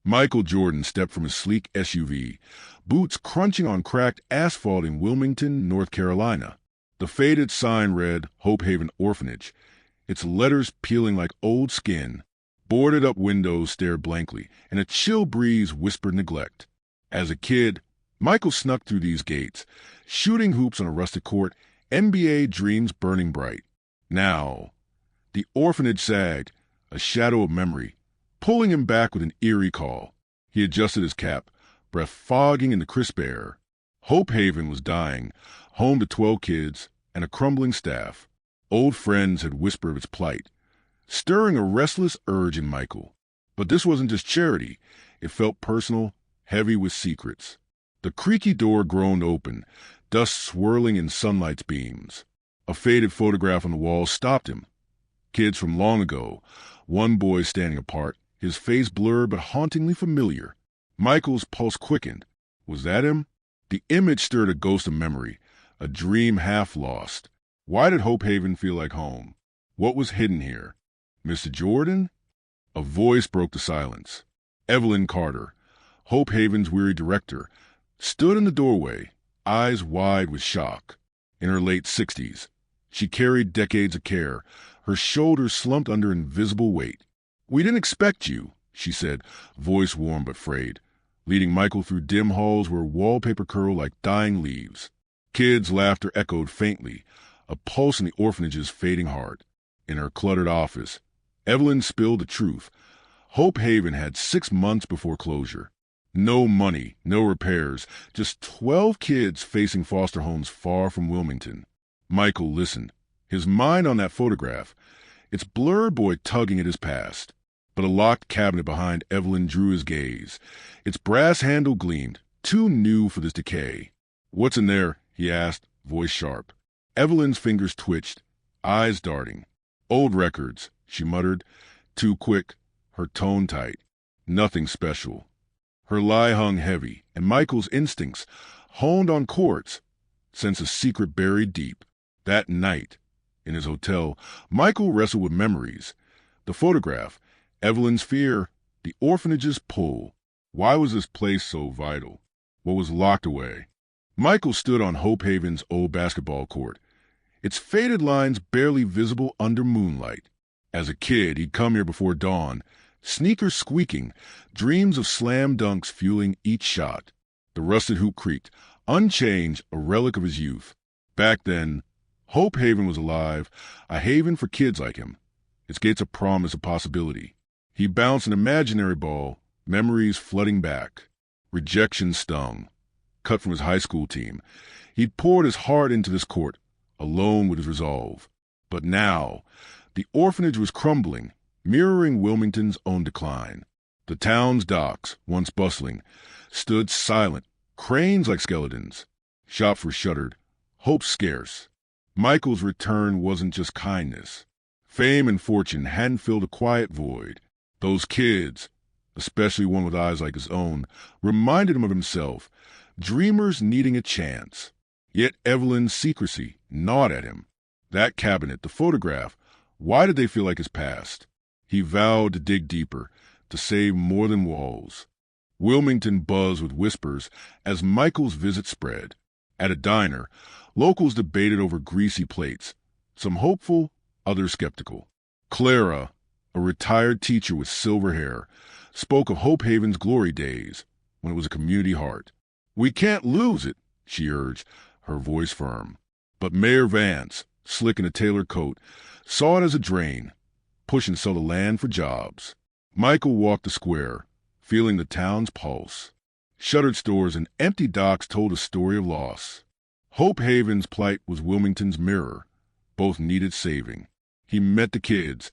Michael Jordan stepped from his sleek SUV, boots crunching on cracked asphalt in Wilmington, North Carolina. The faded sign read Hope Haven Orphanage, its letters peeling like old skin. Boarded-up windows stared blankly, and a chill breeze whispered neglect. As a kid, Michael snuck through these gates, shooting hoops on a rustic court, NBA dreams burning bright. Now, the orphanage sagged, a shadow of memory, pulling him back with an eerie call. He adjusted his cap, breath fogging in the crisp air. Hope Haven was dying, home to 12 kids and a crumbling staff. Old friends had whispered of its plight, stirring a restless urge in Michael. But this wasn't just charity. It felt personal, heavy with secrets. The creaky door groaned open, dust swirling in sunlight's beams. A faded photograph on the wall stopped him. Kids from long ago, one boy standing apart, his face blurred but hauntingly familiar. Michael's pulse quickened. Was that him? The image stirred a ghost of memory, a dream half lost. Why did Hope Haven feel like home? What was hidden here? Mr. Jordan? A voice broke the silence. Evelyn Carter, Hope Haven's weary director, stood in the doorway, eyes wide with shock. In her late 60s, she carried decades of care, her shoulders slumped under invisible weight. "We didn't expect you," she said, voice warm but frayed, leading Michael through dim halls where wallpaper curled like dying leaves. Kids' laughter echoed faintly, a pulse in the orphanage's fading heart. In her cluttered office, Evelyn spilled the truth. Hope Haven had 6 months before closure. No money, no repairs, just 12 kids facing foster homes far from Wilmington. Michael listened, his mind on that photograph, its blurred boy tugging at his past. But a locked cabinet behind Evelyn drew his gaze. Its brass handle gleamed, too new for this decay. "What's in there?" he asked, voice sharp. Evelyn's fingers twitched, eyes darting. "Old records," she muttered, too quick, her tone tight. "Nothing special." Her lie hung heavy, and Michael's instincts, honed on chords, sensed a secret buried deep. That night, in his hotel, Michael wrestled with memories. The photograph, Evelyn's fear, the orphanage's pull. Why was this place so vital? What was locked away? Michael stood on Hope Haven's old basketball court, its faded lines barely visible under moonlight. As a kid, he'd come here before dawn, sneakers squeaking, dreams of slam dunks fueling each shot. The rusted hoop creaked, unchanged, a relic of his youth. Back then, Hope Haven was alive, a haven for kids like him. Its gates a promise of possibility. He bounced an imaginary ball, memories flooding back. Rejection stung. Cut from his high school team, he'd poured his heart into this court, alone with his resolve. But now, the orphanage was crumbling, mirroring Wilmington's own decline. The town's docks, once bustling, stood silent, cranes like skeletons. Shops were shuttered, hope scarce. Michael's return wasn't just kindness. Fame and fortune hadn't filled a quiet void. Those kids, especially one with eyes like his own, reminded him of himself, dreamers needing a chance. Yet Evelyn's secrecy gnawed at him. That cabinet, the photograph, why did they feel like his past? He vowed to dig deeper, to save more than walls. Wilmington buzzed with whispers as Michael's visit spread. At a diner, locals debated over greasy plates, some hopeful, others skeptical. Clara, a retired teacher with silver hair, spoke of Hope Haven's glory days, when it was a community heart. "We can't lose it," she urged, her voice firm. But Mayor Vance, slick in a tailored coat, saw it as a drain, push and sell the land for jobs. Michael walked the square, feeling the town's pulse. Shuttered stores and empty docks told a story of loss. Hope Haven's plight was Wilmington's mirror. Both needed saving. He met the kids.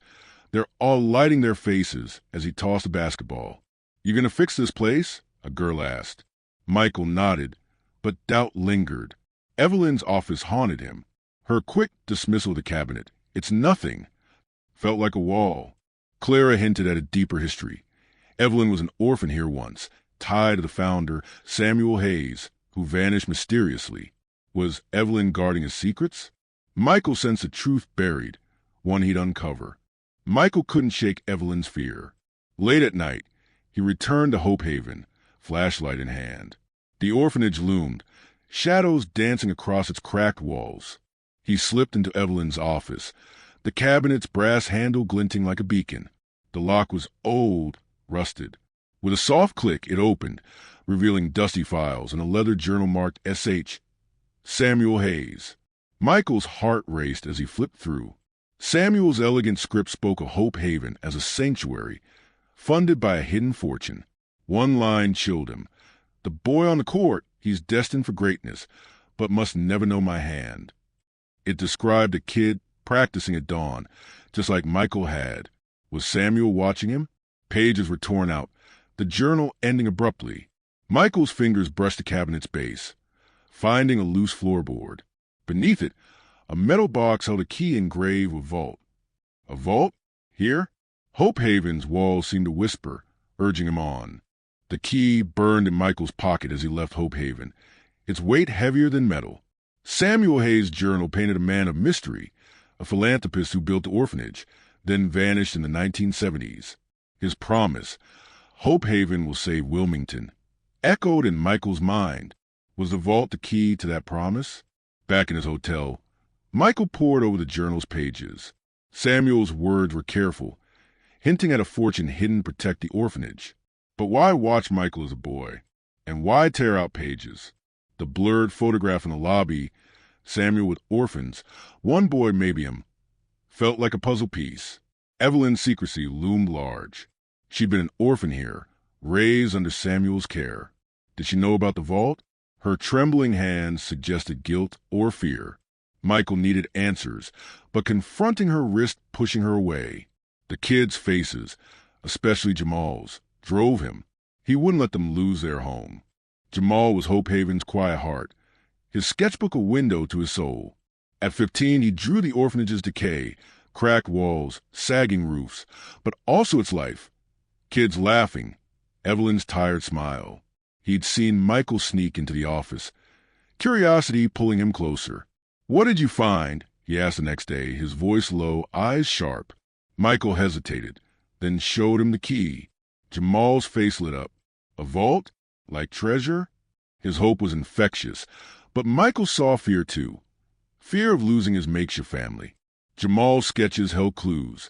They're all lighting their faces as he tossed a basketball. "You gonna fix this place?" a girl asked. Michael nodded, but doubt lingered. Evelyn's office haunted him. Her quick dismissal of the cabinet, "It's nothing," felt like a wall. Clara hinted at a deeper history. Evelyn was an orphan here once, tied to the founder, Samuel Hayes, who vanished mysteriously. Was Evelyn guarding his secrets? Michael sensed a truth buried, one he'd uncover. Michael couldn't shake Evelyn's fear. Late at night, He returned to Hope Haven, flashlight in hand. The orphanage loomed, shadows dancing across its cracked walls. He slipped into Evelyn's office, the cabinet's brass handle glinting like a beacon. The lock was old, rusted. With a soft click, it opened, revealing dusty files and a leather journal marked S.H. Samuel Hayes. Michael's heart raced as he flipped through. Samuel's elegant script spoke of Hope Haven as a sanctuary, funded by a hidden fortune. One line chilled him. The boy on the court, he's destined for greatness, but must never know my hand. It described a kid practicing at dawn, just like Michael had. Was Samuel watching him? Pages were torn out, the journal ending abruptly. Michael's fingers brushed the cabinet's base, finding a loose floorboard. Beneath it, a metal box held a key engraved with vault. A vault? Here? Hope Haven's walls seemed to whisper, urging him on. The key burned in Michael's pocket as he left Hope Haven, its weight heavier than metal. Samuel Hayes' journal painted a man of mystery, a philanthropist who built the orphanage, then vanished in the 1970s. His promise, Hope Haven will save Wilmington, echoed in Michael's mind. Was the vault the key to that promise? Back in his hotel, Michael pored over the journal's pages. Samuel's words were careful, hinting at a fortune hidden to protect the orphanage. But why watch Michael as a boy? And why tear out pages? The blurred photograph in the lobby, Samuel with orphans, one boy maybe him, felt like a puzzle piece. Evelyn's secrecy loomed large. She'd been an orphan here, raised under Samuel's care. Did she know about the vault? Her trembling hands suggested guilt or fear. Michael needed answers, but confronting her risked pushing her away. The kids' faces, especially Jamal's, drove him. He wouldn't let them lose their home. Jamal was Hope Haven's quiet heart, his sketchbook a window to his soul. At 15, he drew the orphanage's decay, cracked walls, sagging roofs, but also its life. Kids laughing, Evelyn's tired smile. He'd seen Michael sneak into the office, curiosity pulling him closer. "What did you find?" he asked the next day, his voice low, eyes sharp. Michael hesitated, then showed him the key. Jamal's face lit up. A vault? Like treasure? His hope was infectious, but Michael saw fear too. Fear of losing his makeshift family. Jamal's sketches held clues.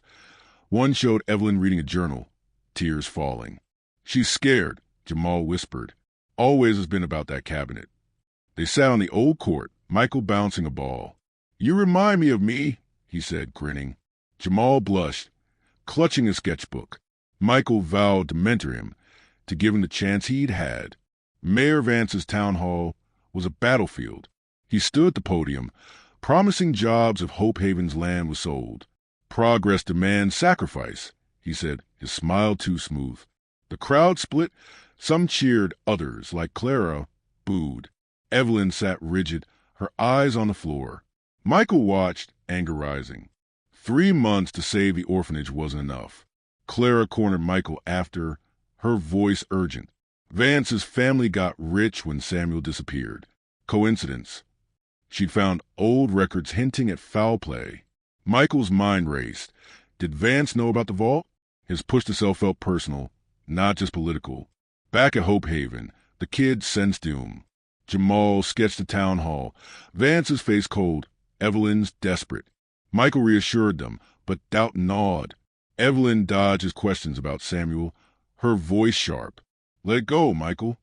One showed Evelyn reading a journal, tears falling. "She's scared," Jamal whispered. "Always has been about that cabinet." They sat on the old court, Michael bouncing a ball. "You remind me of me," he said, grinning. Jamal blushed, clutching his sketchbook. Michael vowed to mentor him, to give him the chance he'd had. Mayor Vance's town hall was a battlefield. He stood at the podium, promising jobs if Hope Haven's land was sold. "Progress demands sacrifice," he said, his smile too smooth. The crowd split. Some cheered, others, like Clara, booed. Evelyn sat rigid, her eyes on the floor. Michael watched, anger rising. 3 months to save the orphanage wasn't enough. Clara cornered Michael after, her voice urgent. Vance's family got rich when Samuel disappeared. Coincidence? She'd found old records hinting at foul play. Michael's mind raced. Did Vance know about the vault? His push to sell felt personal, not just political. Back at Hope Haven, the kids sensed doom. Jamal sketched the town hall, Vance's face cold, Evelyn's desperate. Michael reassured them, but doubt gnawed. Evelyn dodged his questions about Samuel, her voice sharp. "Let it go, Michael."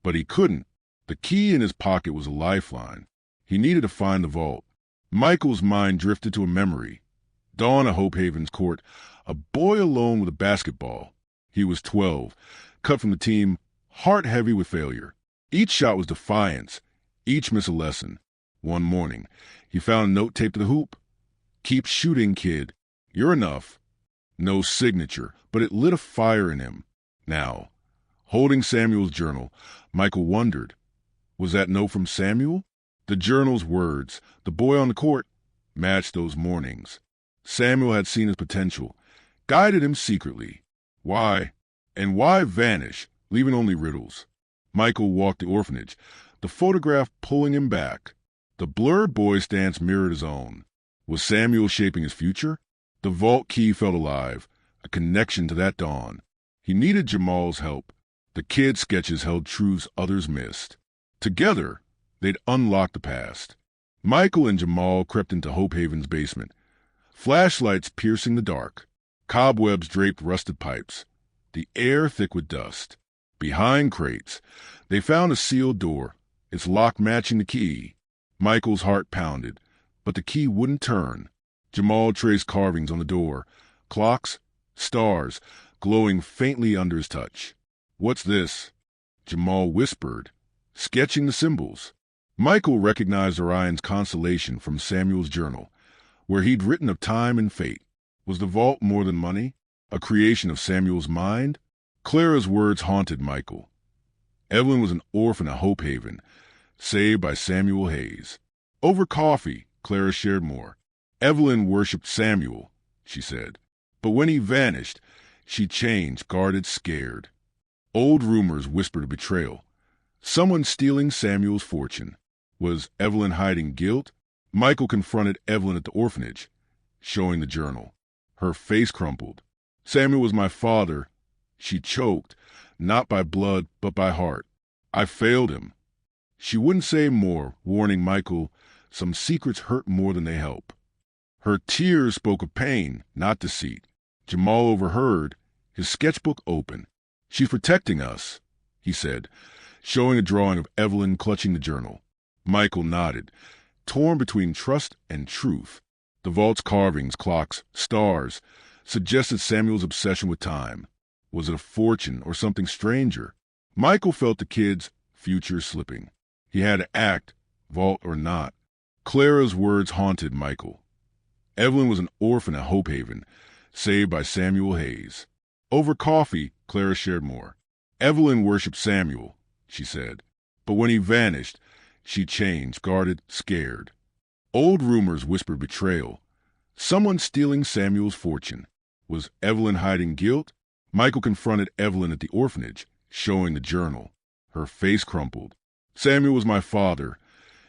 But he couldn't. The key in his pocket was a lifeline. He needed to find the vault. Michael's mind drifted to a memory. Dawn at Hope Haven's court, a boy alone with a basketball. He was 12, cut from the team, heart heavy with failure. Each shot was defiance, each miss a lesson. One morning, he found a note taped to the hoop. "Keep shooting, kid. You're enough." No signature, but it lit a fire in him. Now, holding Samuel's journal, Michael wondered, was that note from Samuel? The journal's words, the boy on the court, matched those mornings. Samuel had seen his potential, guided him secretly. Why? And why vanish, leaving only riddles? Michael walked the orphanage, the photograph pulling him back. The blurred boy's stance mirrored his own. Was Samuel shaping his future? The vault key felt alive, a connection to that dawn. He needed Jamal's help. The kids' sketches held truths others missed. Together, they'd unlock the past. Michael and Jamal crept into Hope Haven's basement, flashlights piercing the dark, cobwebs draped rusted pipes, the air thick with dust. Behind crates, they found a sealed door, its lock matching the key. Michael's heart pounded, but the key wouldn't turn. Jamal traced carvings on the door, clocks, stars, glowing faintly under his touch. "What's this?" Jamal whispered, sketching the symbols. Michael recognized Orion's constellation from Samuel's journal, where he'd written of time and fate. Was the vault more than money? A creation of Samuel's mind? Clara's words haunted Michael. Evelyn was an orphan at Hope Haven, saved by Samuel Hayes. Over coffee, Clara shared more. Evelyn worshipped Samuel, she said. But when he vanished, she changed, guarded, scared. Old rumors whispered of betrayal. Someone stealing Samuel's fortune. Was Evelyn hiding guilt? Michael confronted Evelyn at the orphanage, showing the journal. Her face crumpled. "Samuel was my father," she choked, "not by blood, but by heart. I failed him." She wouldn't say more, warning Michael, some secrets hurt more than they help. Her tears spoke of pain, not deceit. Jamal overheard, his sketchbook open. "She's protecting us," he said, showing a drawing of Evelyn clutching the journal. Michael nodded, torn between trust and truth. The vault's carvings, clocks, stars, suggested Samuel's obsession with time. Was it a fortune or something stranger? Michael felt the kid's future slipping. He had to act, vault or not. Clara's words haunted Michael. Evelyn was an orphan at Hope Haven, saved by Samuel Hayes. Over coffee, Clara shared more. Evelyn worshipped Samuel, she said. But when he vanished, she changed, guarded, scared. Old rumors whispered betrayal. Someone stealing Samuel's fortune. Was Evelyn hiding guilt? Michael confronted Evelyn at the orphanage, showing the journal. Her face crumpled. "Samuel was my father."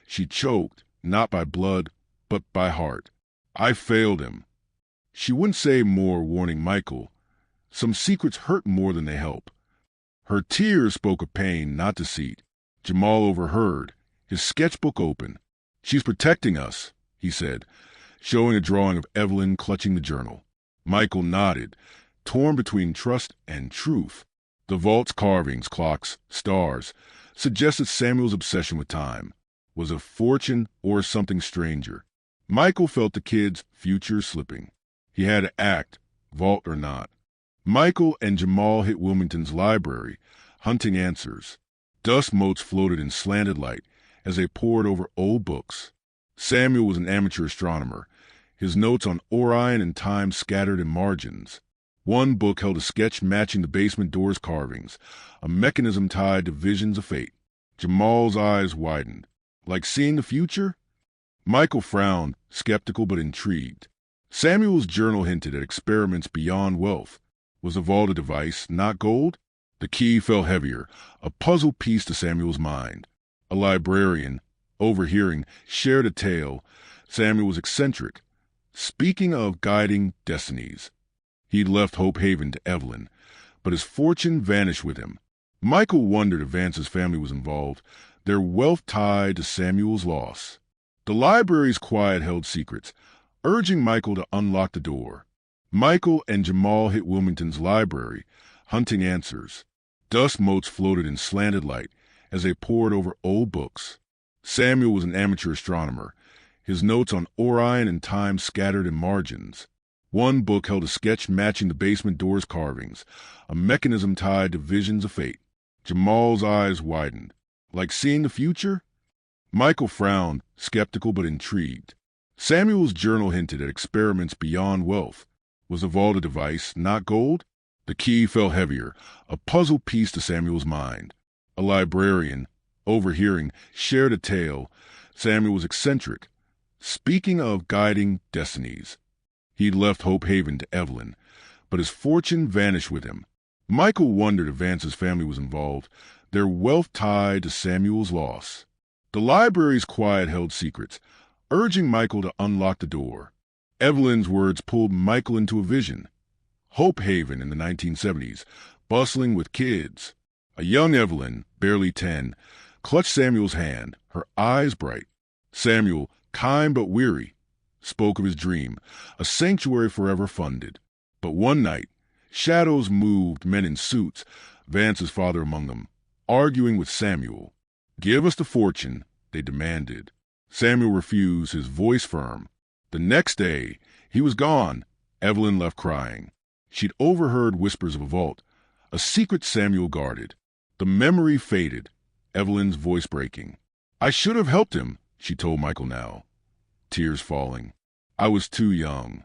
She choked, not by blood, but by heart. "I failed him." She wouldn't say more, warning Michael. Some secrets hurt more than they help. Her tears spoke of pain, not deceit. Jamal overheard, his sketchbook open. "She's protecting us," he said, showing a drawing of Evelyn clutching the journal. Michael nodded, torn between trust and truth. The vault's carvings, clocks, stars, suggested Samuel's obsession with time. Was it a fortune or something stranger? Michael felt the kid's future slipping. He had to act, vault or not. Michael and Jamal hit Wilmington's library, hunting answers. Dust motes floated in slanted light as they pored over old books. Samuel was an amateur astronomer, his notes on Orion and time scattered in margins. One book held a sketch matching the basement door's carvings, a mechanism tied to visions of fate. Jamal's eyes widened. Like seeing the future? Michael frowned, skeptical but intrigued. Samuel's journal hinted at experiments beyond wealth. Was the vault a device, not gold? The key fell heavier, a puzzle piece to Samuel's mind. A librarian, overhearing, shared a tale. Samuel was eccentric. Speaking of guiding destinies. He'd left Hope Haven to Evelyn, but his fortune vanished with him. Michael wondered if Vance's family was involved, their wealth tied to Samuel's loss. The library's quiet held secrets, urging Michael to unlock the door. Michael and Jamal hit Wilmington's library, hunting answers. Dust motes floated in slanted light as they pored over old books. Samuel was an amateur astronomer, his notes on Orion and time scattered in margins. One book held a sketch matching the basement door's carvings, a mechanism tied to visions of fate. Jamal's eyes widened. Like seeing the future? Michael frowned, skeptical but intrigued. Samuel's journal hinted at experiments beyond wealth. Was the vault a device, not gold? The key fell heavier, a puzzle piece to Samuel's mind. A librarian, overhearing, shared a tale. Samuel was eccentric. Speaking of guiding destinies. He'd left Hope Haven to Evelyn, but his fortune vanished with him. Michael wondered if Vance's family was involved, their wealth tied to Samuel's loss. The library's quiet held secrets, urging Michael to unlock the door. Evelyn's words pulled Michael into a vision. Hope Haven in the 1970s, bustling with kids. A young Evelyn, barely 10, clutched Samuel's hand, her eyes bright. Samuel, kind but weary, spoke of his dream, a sanctuary forever funded. But one night, shadows moved, men in suits, Vance's father among them, arguing with Samuel. "Give us the fortune," they demanded. Samuel refused, his voice firm. The next day, he was gone. Evelyn left crying. She'd overheard whispers of a vault, a secret Samuel guarded. The memory faded, Evelyn's voice breaking. "I should have helped him," she told Michael now, tears falling. "I was too young."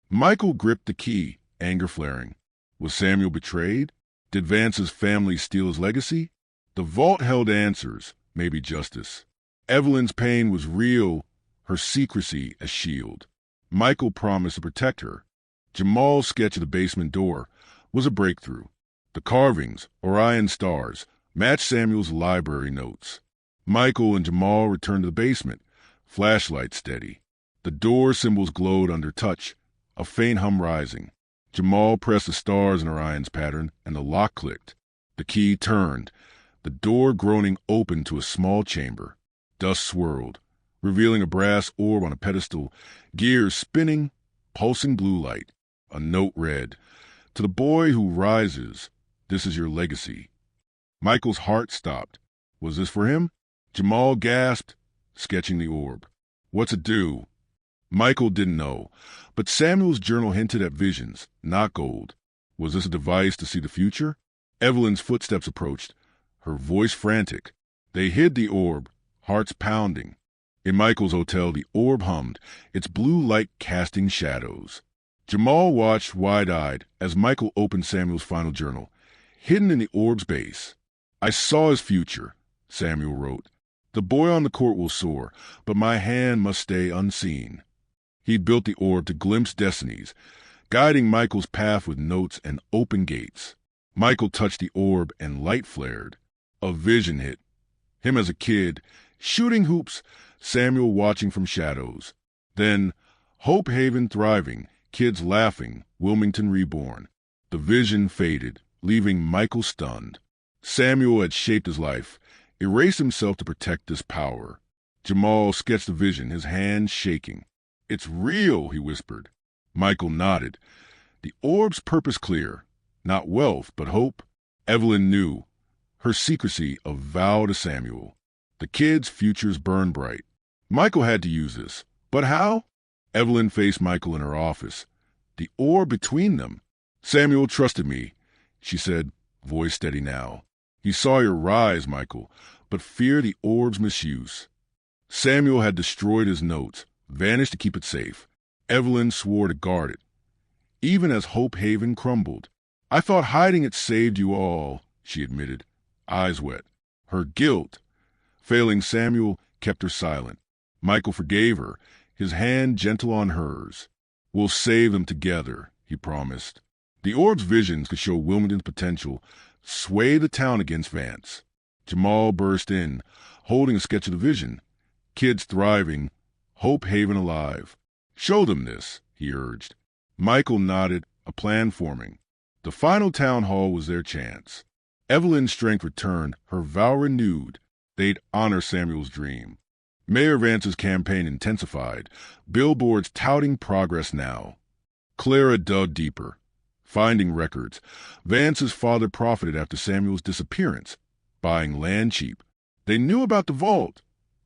Michael gripped the key, anger flaring. Was Samuel betrayed? Did Vance's family steal his legacy? The vault held answers, maybe justice. Evelyn's pain was real, her secrecy a shield. Michael promised to protect her. Jamal's sketch of the basement door was a breakthrough. The carvings, Orion stars, matched Samuel's library notes. Michael and Jamal returned to the basement, flashlight steady. The door symbols glowed under touch, a faint hum rising. Jamal pressed the stars in Orion's pattern, and the lock clicked. The key turned, the door groaning open to a small chamber. Dust swirled, revealing a brass orb on a pedestal, gears spinning, pulsing blue light. A note read, "To the boy who rises, this is your legacy." Michael's heart stopped. Was this for him? Jamal gasped, sketching the orb. "What's it do?" Michael didn't know, but Samuel's journal hinted at visions, not gold. Was this a device to see the future? Evelyn's footsteps approached, her voice frantic. They hid the orb, hearts pounding. In Michael's hotel, the orb hummed, its blue light casting shadows. Jamal watched wide-eyed as Michael opened Samuel's final journal, hidden in the orb's base. "I saw his future," Samuel wrote. "The boy on the court will soar, but my hand must stay unseen." He built the orb to glimpse destinies, guiding Michael's path with notes and open gates. Michael touched the orb and light flared. A vision hit. Him as a kid, shooting hoops, Samuel watching from shadows. Then, Hope Haven thriving, kids laughing, Wilmington reborn. The vision faded, leaving Michael stunned. Samuel had shaped his life, erased himself to protect this power. Jamal sketched the vision, his hands shaking. "It's real," he whispered. Michael nodded. The orb's purpose clear. Not wealth, but hope. Evelyn knew. Her secrecy a vow to Samuel. The kids' futures burned bright. Michael had to use this. But how? Evelyn faced Michael in her office. The orb between them. "Samuel trusted me," she said, voice steady now. "He saw your rise, Michael, but feared the orb's misuse. Samuel had destroyed his notes, vanished to keep it safe. Evelyn swore to guard it. Even as Hope Haven crumbled. "I thought hiding it saved you all," she admitted, eyes wet. Her guilt, failing Samuel, kept her silent. Michael forgave her, his hand gentle on hers. "We'll save them together," he promised. The orb's visions could show Wilmington's potential, sway the town against Vance. Jamal burst in, holding a sketch of the vision. Kids thriving, Hope Haven alive. "Show them this," he urged. Michael nodded, a plan forming. The final town hall was their chance. Evelyn's strength returned, her vow renewed. They'd honor Samuel's dream. Mayor Vance's campaign intensified, billboards touting progress now. Clara dug deeper, finding records. Vance's father profited after Samuel's disappearance, buying land cheap. They knew about the vault,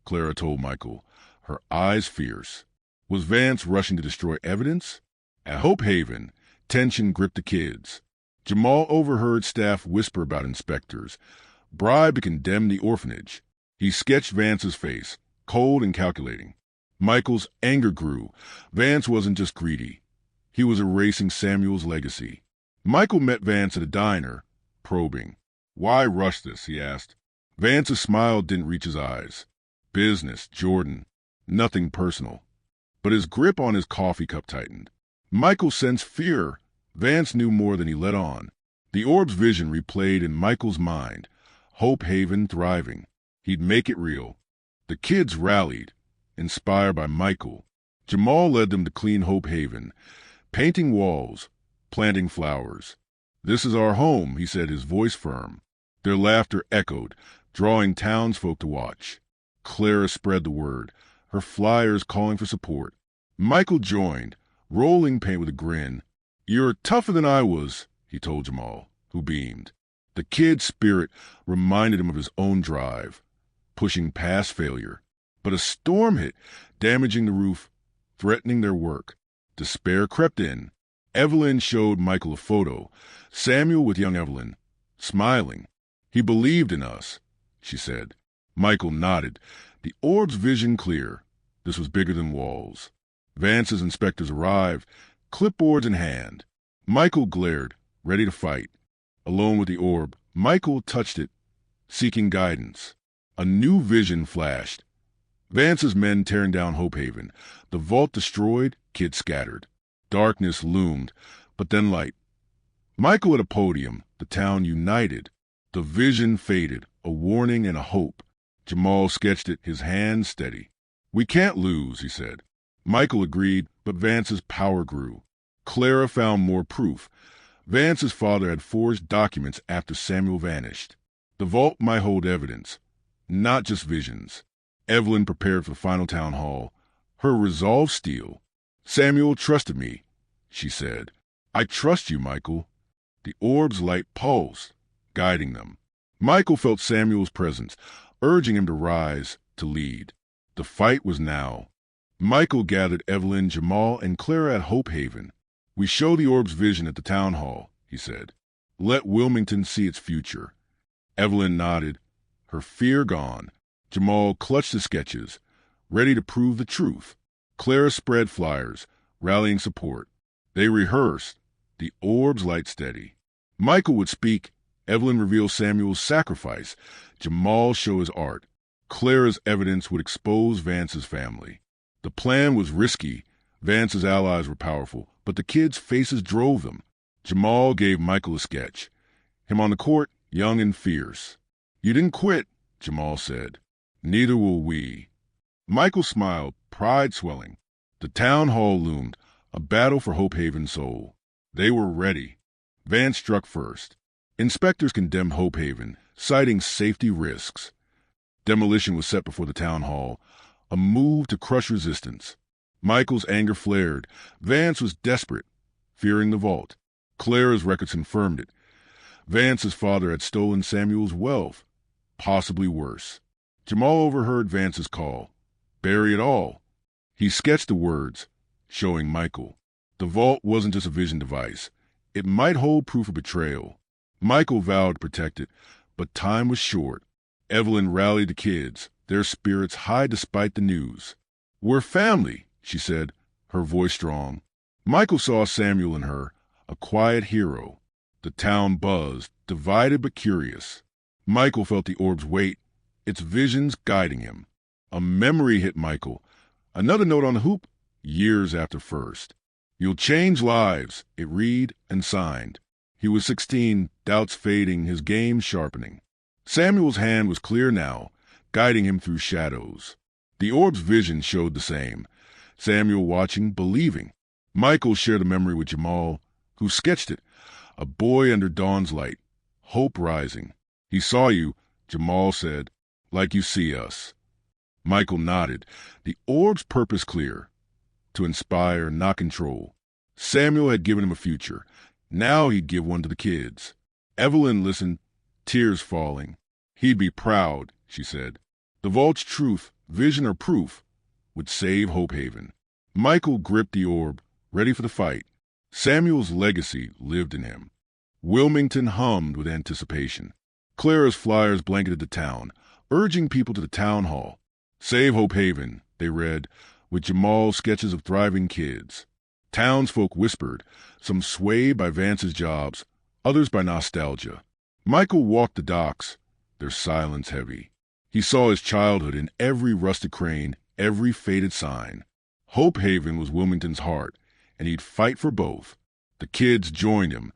Clara told Michael, her eyes fierce. Was Vance rushing to destroy evidence? At Hope Haven, tension gripped the kids. Jamal overheard staff whisper about inspectors, bribe to condemn the orphanage. He sketched Vance's face, cold and calculating. Michael's anger grew. Vance wasn't just greedy. He was erasing Samuel's legacy. Michael met Vance at a diner, probing. "Why rush this?" he asked. Vance's smile didn't reach his eyes. Business, Jordan, nothing personal. But his grip on his coffee cup tightened. Michael sensed fear. Vance knew more than he let on. The orb's vision replayed in Michael's mind. Hope Haven thriving. He'd make it real. The kids rallied, inspired by Michael. Jamal led them to clean Hope Haven, painting walls, planting flowers. "This is our home," he said, his voice firm. Their laughter echoed, drawing townsfolk to watch. Clara spread the word, her flyers calling for support. Michael joined, rolling paint with a grin. "You're tougher than I was," he told Jamal, who beamed. The kid's spirit reminded him of his own drive, pushing past failure. But a storm hit, damaging the roof, threatening their work. Despair crept in. Evelyn showed Michael a photo, Samuel with young Evelyn, smiling. "He believed in us," she said. Michael nodded, the orb's vision clear. This was bigger than walls. Vance's inspectors arrived, clipboards in hand. Michael glared, ready to fight. Alone with the orb, Michael touched it, seeking guidance. A new vision flashed. Vance's men tearing down Hope Haven. The vault destroyed, kids scattered. Darkness loomed, but then light. Michael at a podium, the town united. The vision faded, a warning and a hope. Jamal sketched it, his hands steady. "We can't lose," he said. Michael agreed, but Vance's power grew. Clara found more proof. Vance's father had forged documents after Samuel vanished. The vault might hold evidence, not just visions. Evelyn prepared for the final town hall, her resolve steel. "Samuel trusted me," she said. "I trust you, Michael." The orb's light pulsed, guiding them. Michael felt Samuel's presence, urging him to rise, to lead. The fight was now. Michael gathered Evelyn, Jamal, and Clara at Hope Haven. "We show the orb's vision at the town hall," he said. "Let Wilmington see its future." Evelyn nodded, her fear gone. Jamal clutched the sketches, ready to prove the truth. Clara spread flyers, rallying support. They rehearsed, the orb's light steady. Michael would speak. Evelyn revealed Samuel's sacrifice. Jamal show his art. Clara's evidence would expose Vance's family. The plan was risky. Vance's allies were powerful, but the kids' faces drove them. Jamal gave Michael a sketch. Him on the court, young and fierce. "You didn't quit," Jamal said. "Neither will we." Michael smiled, pride swelling. The town hall loomed, a battle for Hope Haven's soul. They were ready. Vance struck first. Inspectors condemned Hope Haven, citing safety risks. Demolition was set before the town hall, a move to crush resistance. Michael's anger flared. Vance was desperate, fearing the vault. Clara's records confirmed it. Vance's father had stolen Samuel's wealth, possibly worse. Jamal overheard Vance's call. "Bury it all." He sketched the words, showing Michael. The vault wasn't just a vision device. It might hold proof of betrayal. Michael vowed to protect it, but time was short. Evelyn rallied the kids, their spirits high despite the news. "We're family," she said, her voice strong. Michael saw Samuel in her, a quiet hero. The town buzzed, divided but curious. Michael felt the orb's weight, its visions guiding him. A memory hit Michael. Another note on the hoop, years after first. "You'll change lives," it read and signed. He was 16, doubts fading, his game sharpening. Samuel's hand was clear now, guiding him through shadows. The orb's vision showed the same. Samuel watching, believing. Michael shared a memory with Jamal, who sketched it. A boy under dawn's light, hope rising. "He saw you," Jamal said, "like you see us." Michael nodded, the orb's purpose clear. To inspire, not control. Samuel had given him a future. Now he'd give one to the kids. Evelyn listened, tears falling. "He'd be proud," she said. The vault's truth, vision or proof, would save Hope Haven. Michael gripped the orb, ready for the fight. Samuel's legacy lived in him. Wilmington hummed with anticipation. Clara's flyers blanketed the town, urging people to the town hall. "Save Hope Haven," they read, with Jamal's sketches of thriving kids. Townsfolk whispered, some swayed by Vance's jobs, others by nostalgia. Michael walked the docks, their silence heavy. He saw his childhood in every rusted crane, every faded sign. Hope Haven was Wilmington's heart, and he'd fight for both. The kids joined him,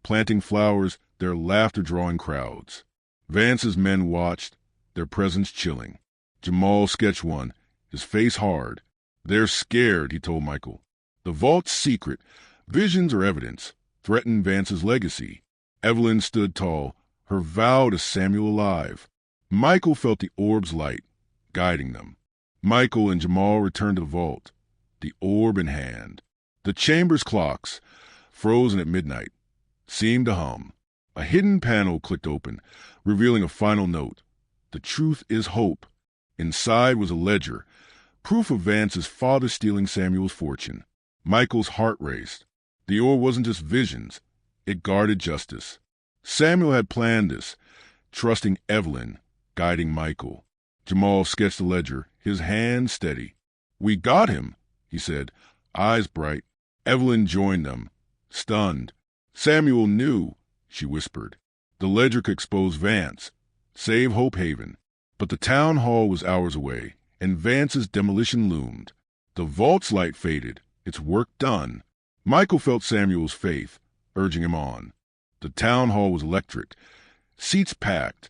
planting flowers, their laughter drawing crowds. Vance's men watched, their presence chilling. Jamal sketched one, his face hard. "They're scared," he told Michael. The vault's secret, visions or evidence, threatened Vance's legacy. Evelyn stood tall, her vow to Samuel alive. Michael felt the orb's light, guiding them. Michael and Jamal returned to the vault, the orb in hand. The chamber's clocks, frozen at midnight, seemed to hum. A hidden panel clicked open, revealing a final note. The truth is hope. Inside was a ledger, proof of Vance's father stealing Samuel's fortune. Michael's heart raced. The orb wasn't just visions, it guarded justice. Samuel had planned this, trusting Evelyn, guiding Michael. Jamal sketched the ledger, his hand steady. "We got him," he said, eyes bright. Evelyn joined them, stunned. "Samuel knew," she whispered. The ledger could expose Vance, save Hope Haven. But the town hall was hours away, and Vance's demolition loomed. The vault's light faded, its work done. Michael felt Samuel's faith, urging him on. The town hall was electric, seats packed,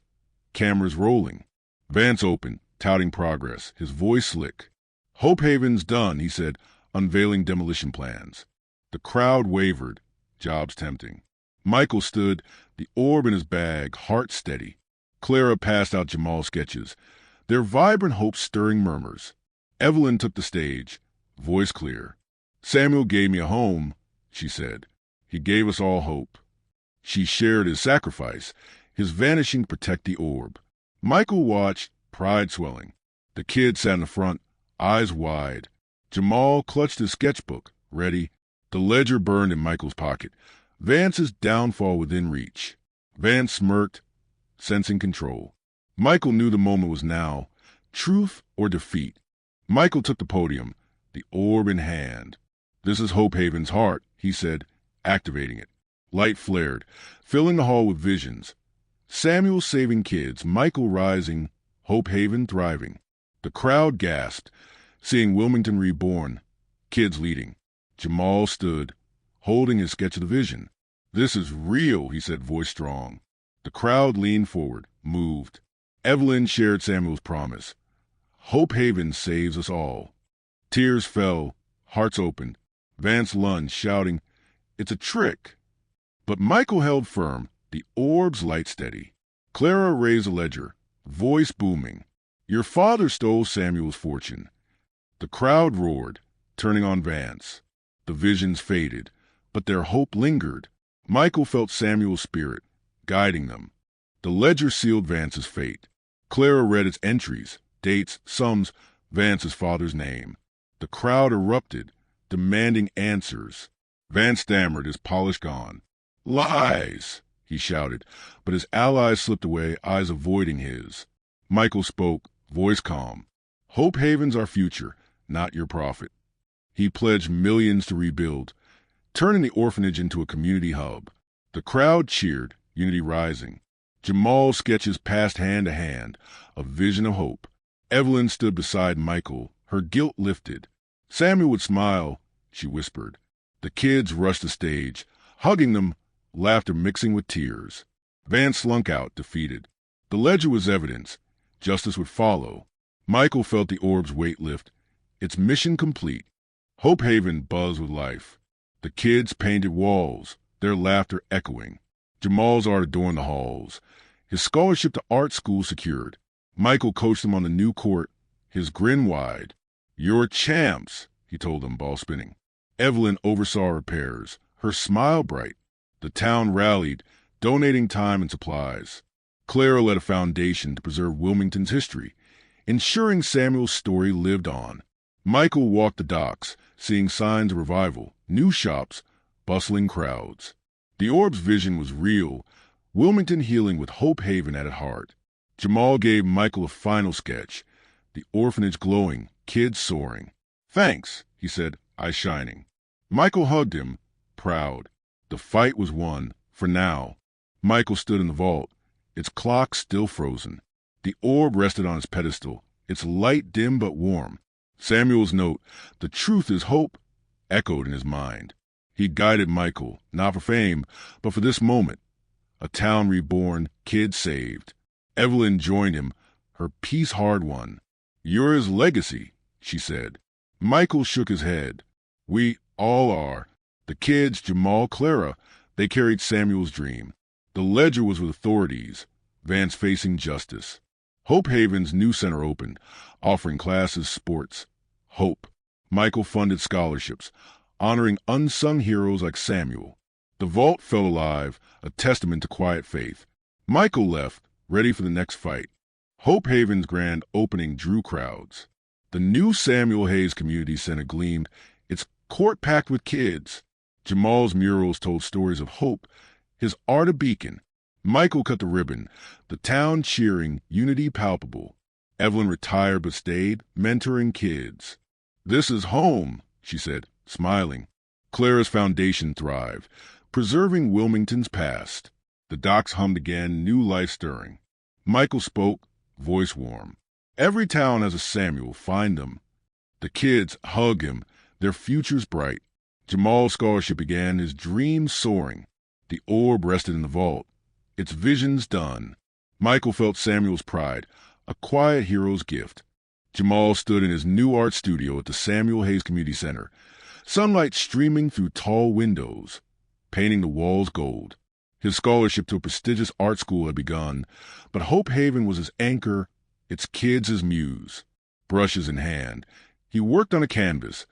cameras rolling. Vance opened, touting progress, his voice slick. "Hope Haven's done," he said, unveiling demolition plans. The crowd wavered, jobs tempting. Michael stood, the orb in his bag, heart steady. Clara passed out Jamal's sketches, their vibrant hope-stirring murmurs. Evelyn took the stage, voice clear. "Samuel gave me a home," she said. "He gave us all hope." She shared his sacrifice, his vanishing to protect the orb. Michael watched, pride swelling. The kid sat in the front, eyes wide. Jamal clutched his sketchbook, ready. The ledger burned in Michael's pocket, Vance's downfall within reach. Vance smirked, sensing control. Michael knew the moment was now, truth or defeat. Michael took the podium, the orb in hand. "This is Hope Haven's heart," he said, activating it. Light flared, filling the hall with visions. Samuel saving kids, Michael rising, Hope Haven thriving. The crowd gasped, seeing Wilmington reborn, kids leading. Jamal stood, holding his sketch of the vision. "This is real," he said, voice strong. The crowd leaned forward, moved. Evelyn shared Samuel's promise. "Hope Haven saves us all." Tears fell, hearts opened. Vance lunged, shouting, "It's a trick." But Michael held firm, the orb's light steady. Clara raised a ledger, voice booming. "Your father stole Samuel's fortune." The crowd roared, turning on Vance. The visions faded, but their hope lingered. Michael felt Samuel's spirit, guiding them. The ledger sealed Vance's fate. Clara read its entries, dates, sums, Vance's father's name. The crowd erupted, demanding answers. Vance stammered, his polish gone. "Lies!" he shouted, but his allies slipped away, eyes avoiding his. Michael spoke, voice calm. "Hope Haven's our future, not your profit." He pledged millions to rebuild, turning the orphanage into a community hub. The crowd cheered, unity rising. Jamal's sketches passed hand to hand, a vision of hope. Evelyn stood beside Michael, her guilt lifted. "Samuel would smile," she whispered. The kids rushed the stage, hugging them, laughter mixing with tears. Vance slunk out, defeated. The ledger was evidence. Justice would follow. Michael felt the orb's weight lift. Its mission complete. Hope Haven buzzed with life. The kids painted walls, their laughter echoing. Jamal's art adorned the halls. His scholarship to art school secured. Michael coached them on the new court, his grin wide. "You're champs," he told them, ball spinning. Evelyn oversaw repairs, her smile bright. The town rallied, donating time and supplies. Clara led a foundation to preserve Wilmington's history, ensuring Samuel's story lived on. Michael walked the docks, seeing signs of revival, new shops, bustling crowds. The orb's vision was real, Wilmington healing with Hope Haven at its heart. Jamal gave Michael a final sketch, the orphanage glowing, kids soaring. "Thanks," he said, eyes shining. Michael hugged him, proud. The fight was won, for now. Michael stood in the vault, its clock still frozen. The orb rested on its pedestal, its light dim but warm. Samuel's note, "The truth is hope," echoed in his mind. He guided Michael, not for fame, but for this moment. A town reborn, kids saved. Evelyn joined him, her peace hard won. "You're his legacy," she said. Michael shook his head. "We all are. The kids, Jamal, Clara, they carried Samuel's dream. The ledger was with authorities, Vance facing justice. Hope Haven's new center opened, offering classes, sports. Hope. Michael funded scholarships, honoring unsung heroes like Samuel. The vault felt alive, a testament to quiet faith. Michael left, ready for the next fight. Hope Haven's grand opening drew crowds. The new Samuel Hayes Community Center gleamed, its court packed with kids. Jamal's murals told stories of hope, his art a beacon. Michael cut the ribbon, the town cheering, unity palpable. Evelyn retired but stayed, mentoring kids. "This is home," she said, smiling. Clara's foundation thrived, preserving Wilmington's past. The docks hummed again, new life stirring. Michael spoke, voice warm. "Every town has a Samuel, find them." The kids hug him, their futures bright. Jamal's scholarship began, his dreams soaring. The orb rested in the vault, its visions done. Michael felt Samuel's pride, a quiet hero's gift. Jamal stood in his new art studio at the Samuel Hayes Community Center, sunlight streaming through tall windows, painting the walls gold. His scholarship to a prestigious art school had begun, but Hope Haven was his anchor, its kids his muse. Brushes in hand, he worked on a canvas,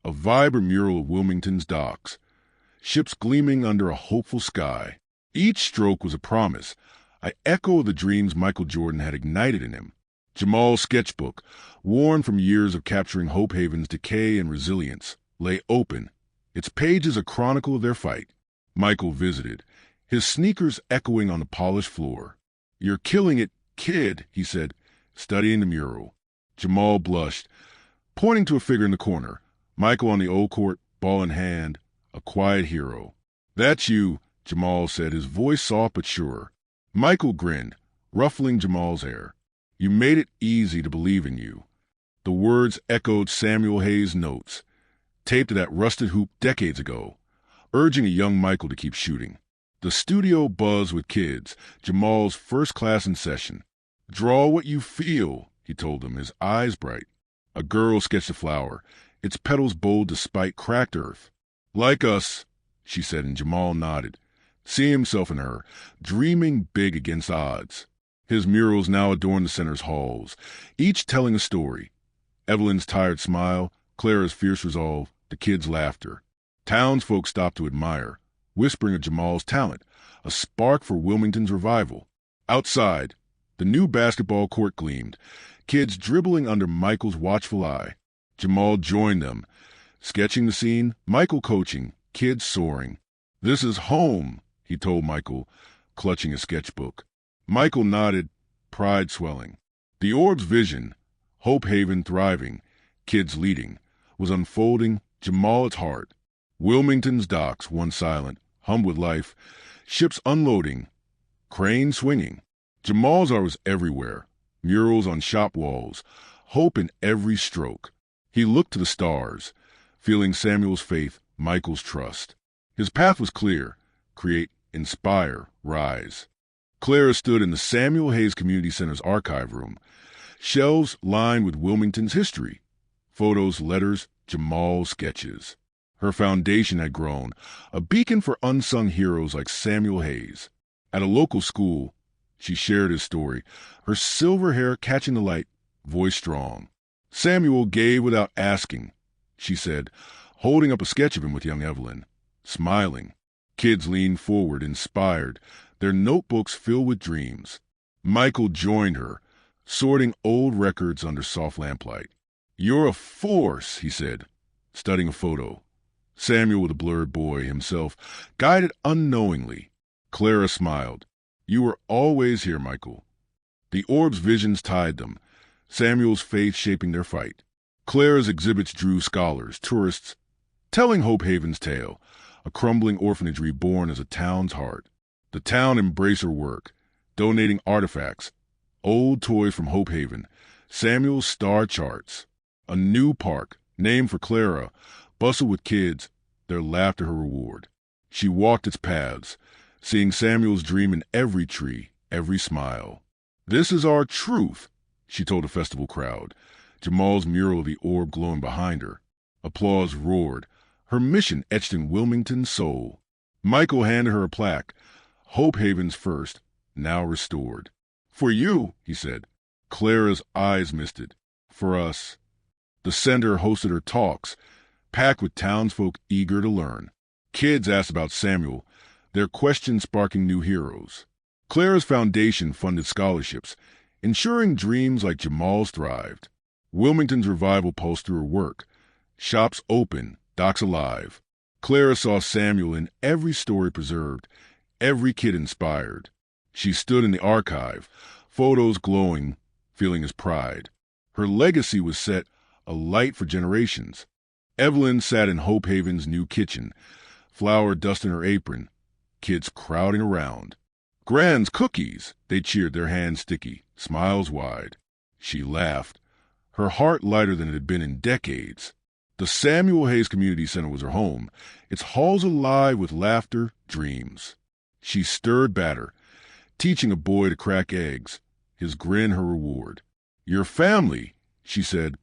a vibrant mural of Wilmington's docks, ships gleaming under a hopeful sky. Each stroke was a promise, an echo of the dreams Michael Jordan had ignited in him. Jamal's sketchbook, worn from years of capturing Hope Haven's decay and resilience, lay open, its pages a chronicle of their fight. Michael visited, his sneakers echoing on the polished floor. "You're killing it, kid," he said, studying the mural. Jamal blushed, pointing to a figure in the corner. Michael on the old court, ball in hand, a quiet hero. "That's you," Jamal said, his voice soft but sure. Michael grinned, ruffling Jamal's hair. "You made it easy to believe in you." The words echoed Samuel Hayes' notes, taped to that rusted hoop decades ago, urging a young Michael to keep shooting. The studio buzzed with kids, Jamal's first class in session. "Draw what you feel," he told them, his eyes bright. A girl sketched a flower, its petals bold despite cracked earth. "Like us," she said, and Jamal nodded, seeing himself in her, dreaming big against odds. His murals now adorn the center's halls, each telling a story. Evelyn's tired smile, Clara's fierce resolve, the kids' laughter. Townsfolk stopped to admire, whispering of Jamal's talent, a spark for Wilmington's revival. Outside, the new basketball court gleamed, kids dribbling under Michael's watchful eye. Jamal joined them, sketching the scene, Michael coaching, kids soaring. "This is home," he told Michael, clutching his sketchbook. Michael nodded, pride swelling. The orb's vision, Hope Haven thriving, kids leading, was unfolding, Jamal its heart. Wilmington's docks, once silent, hummed with life, ships unloading, cranes swinging. Jamal's art was everywhere, murals on shop walls, hope in every stroke. He looked to the stars, feeling Samuel's faith, Michael's trust. His path was clear: create, inspire, rise. Clara stood in the Samuel Hayes Community Center's archive room, shelves lined with Wilmington's history, photos, letters, Jamal's sketches. Her foundation had grown, a beacon for unsung heroes like Samuel Hayes. At a local school, she shared his story, her silver hair catching the light, voice strong. "Samuel gave without asking," she said, holding up a sketch of him with young Evelyn. Smiling, kids leaned forward, inspired, their notebooks filled with dreams. Michael joined her, sorting old records under soft lamplight. "You're a force," he said, studying a photo. Samuel with a blurred boy himself, guided unknowingly. Clara smiled. "You were always here, Michael." The orb's visions tied them, Samuel's faith shaping their fight. Clara's exhibits drew scholars, tourists, telling Hope Haven's tale, a crumbling orphanage reborn as a town's heart. The town embraced her work, donating artifacts, old toys from Hope Haven, Samuel's star charts. A new park, named for Clara, bustled with kids, their laughter her reward. She walked its paths, seeing Samuel's dream in every tree, every smile. "This is our truth," she told a festival crowd, Jamal's mural of the orb glowing behind her. Applause roared, her mission etched in Wilmington's soul. Michael handed her a plaque, Hope Haven's first, now restored. For you, he said. Clara's eyes misted. For us. The center hosted her talks, packed with townsfolk eager to learn. Kids asked about Samuel, their questions sparking new heroes. Clara's foundation funded scholarships, ensuring dreams like Jamal's thrived. Wilmington's revival pulsed through her work. Shops open, docks alive. Clara saw Samuel in every story preserved, every kid inspired. She stood in the archive, photos glowing, feeling his pride. Her legacy was set, a light for generations. Evelyn sat in Hope Haven's new kitchen, flour dust in her apron, kids crowding around. Grand's cookies, they cheered, their hands sticky, smiles wide. She laughed, her heart lighter than it had been in decades. The Samuel Hayes Community Center was her home, its halls alive with laughter, dreams. She stirred batter, teaching a boy to crack eggs, his grin her reward. Your family, she said,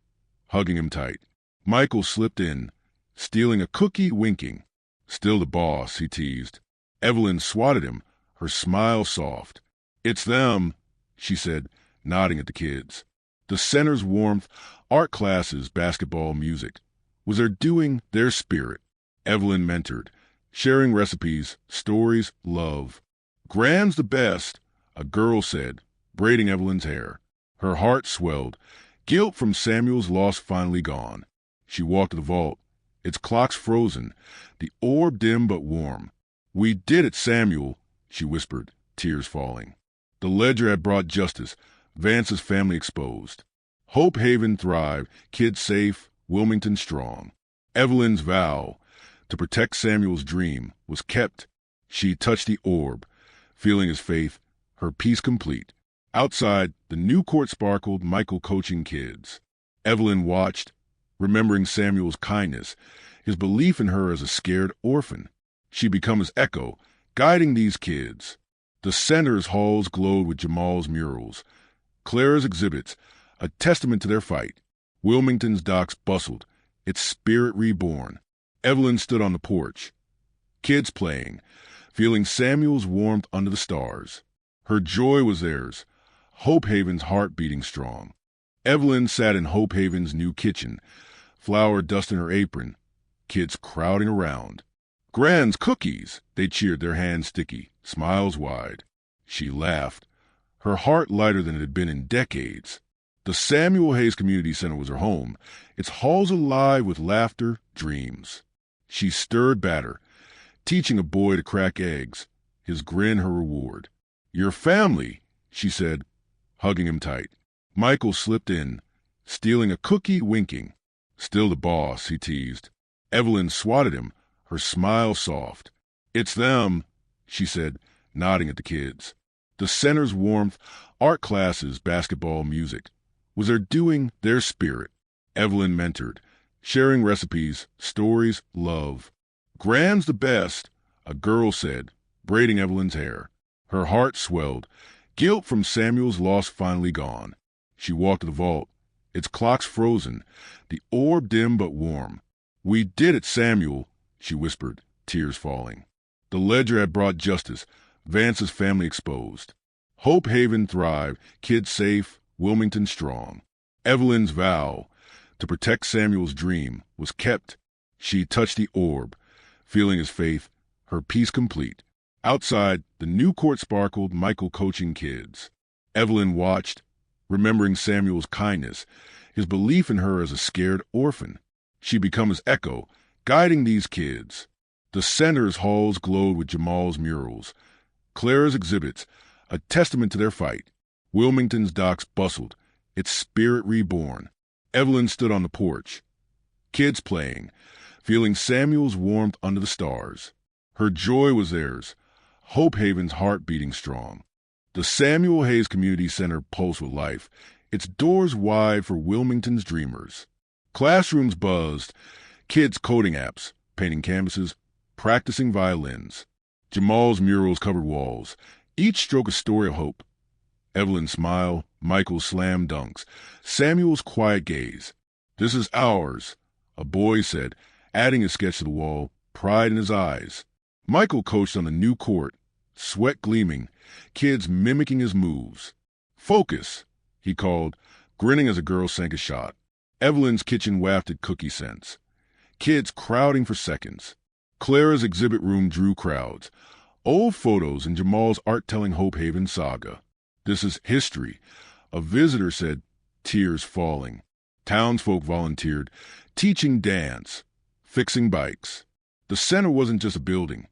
hugging him tight. Michael slipped in, stealing a cookie, winking. Still the boss, he teased. Evelyn swatted him, her smile soft. It's them, she said, nodding at the kids. The center's warmth, art classes, basketball, music, was their doing, their spirit. Evelyn mentored, sharing recipes, stories, love. Grand's the best, a girl said, braiding Evelyn's hair. Her heart swelled, guilt from Samuel's loss finally gone. She walked to the vault, its clocks frozen, the orb dim but warm. We did it, Samuel, she whispered, tears falling. The ledger had brought justice, Vance's family exposed. Hope Haven thrived, kids safe, Wilmington strong. Evelyn's vow to protect Samuel's dream was kept. She touched the orb, feeling his faith, her peace complete. Outside, the new court sparkled, Michael coaching kids. Evelyn watched, remembering Samuel's kindness, his belief in her as a scared orphan. She became his echo, guiding these kids. The center's halls glowed with Jamal's murals, Clara's exhibits, a testament to their fight. Wilmington's docks bustled, its spirit reborn. Evelyn stood on the porch, kids playing, feeling Samuel's warmth under the stars. Her joy was theirs, Hope Haven's heart beating strong. Evelyn sat in Hope Haven's new kitchen, flour dust in her apron, kids crowding around. Grand's cookies, they cheered, their hands sticky, smiles wide. She laughed, her heart lighter than it had been in decades. The Samuel Hayes Community Center was her home, its halls alive with laughter, dreams. She stirred batter, teaching a boy to crack eggs, his grin her reward. Your family, she said, hugging him tight. Michael slipped in, stealing a cookie, winking. Still the boss, he teased. Evelyn swatted him, her smile soft. It's them, she said, nodding at the kids. The center's warmth, art classes, basketball, music, was their doing, their spirit. Evelyn mentored, sharing recipes, stories, love. Grand's the best, a girl said, braiding Evelyn's hair. Her heart swelled, guilt from Samuel's loss finally gone. She walked to the vault, its clocks frozen, the orb dim but warm. We did it, Samuel, she whispered, tears falling. The ledger had brought justice, Vance's family exposed. Hope Haven thrived, kids safe, Wilmington strong. Evelyn's vow to protect Samuel's dream was kept. She touched the orb, feeling his faith, her peace complete. Outside, the new court sparkled, Michael coaching kids. Evelyn watched, remembering Samuel's kindness, his belief in her as a scared orphan. She became his echo, guiding these kids. The center's halls glowed with Jamal's murals, Clara's exhibits, a testament to their fight. Wilmington's docks bustled, its spirit reborn. Evelyn stood on the porch, kids playing, feeling Samuel's warmth under the stars. Her joy was theirs, Hope Haven's heart beating strong. The Samuel Hayes Community Center pulsed with life, its doors wide for Wilmington's dreamers. Classrooms buzzed, kids coding apps, painting canvases, practicing violins. Jamal's murals covered walls, each stroke a story of hope. Evelyn's smile, Michael's slam dunks, Samuel's quiet gaze. This is ours, a boy said, adding a sketch to the wall, pride in his eyes. Michael coached on the new court, sweat gleaming, kids mimicking his moves. "Focus," he called, grinning as a girl sank a shot. Evelyn's kitchen wafted cookie scents. Kids crowding for seconds. Clara's exhibit room drew crowds. Old photos and Jamal's art-telling Hope Haven saga. "This is history," a visitor said, tears falling. Townsfolk volunteered, teaching dance, fixing bikes. The center wasn't just a building.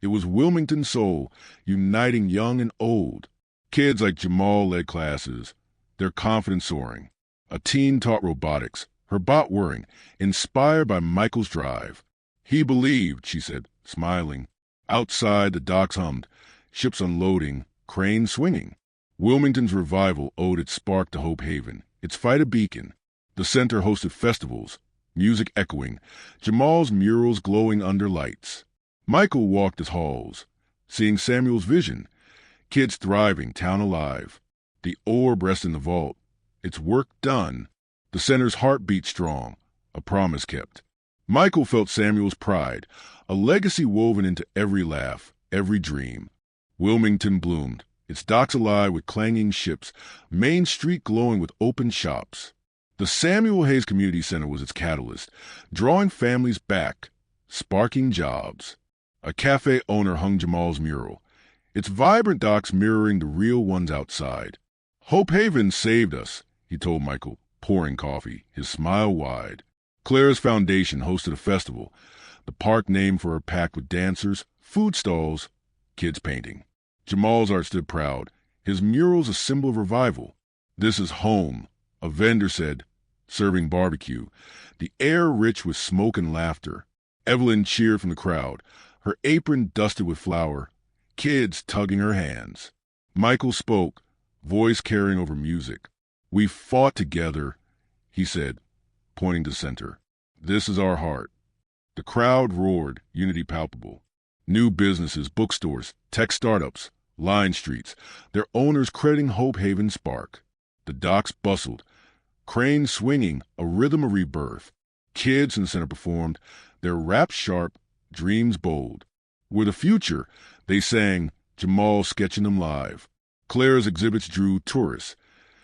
It was Wilmington's soul, uniting young and old. Kids like Jamal led classes, their confidence soaring. A teen taught robotics, her bot whirring, inspired by Michael's drive. "He believed," she said, smiling. Outside, the docks hummed, ships unloading, cranes swinging. Wilmington's revival owed its spark to Hope Haven, its fight a beacon. The center hosted festivals, music echoing, Jamal's murals glowing under lights. Michael walked its halls, seeing Samuel's vision, kids thriving, town alive. The orb rested in the vault, its work done. The center's heartbeat strong, a promise kept. Michael felt Samuel's pride, a legacy woven into every laugh, every dream. Wilmington bloomed, its docks alive with clanging ships, Main Street glowing with open shops. The Samuel Hayes Community Center was its catalyst, drawing families back, sparking jobs. A cafe owner hung Jamal's mural, its vibrant docks mirroring the real ones outside. "Hope Haven saved us," he told Michael, pouring coffee, his smile wide. Clara's Foundation hosted a festival, the park named for her packed with dancers, food stalls, kids painting. Jamal's art stood proud, his murals a symbol of revival. "This is home," a vendor said, serving barbecue, the air rich with smoke and laughter. Evelyn cheered from the crowd, her apron dusted with flour, kids tugging her hands. Michael spoke, voice carrying over music. "We fought together," he said, pointing to center. "This is our heart." The crowd roared, unity palpable. New businesses, bookstores, tech startups, line streets, their owners crediting Hope Haven's spark. The docks bustled, cranes swinging, a rhythm of rebirth. Kids in the center performed, their raps sharp, dreams bold. With the future, they sang, Jamal sketching them live. Clara's exhibits drew tourists,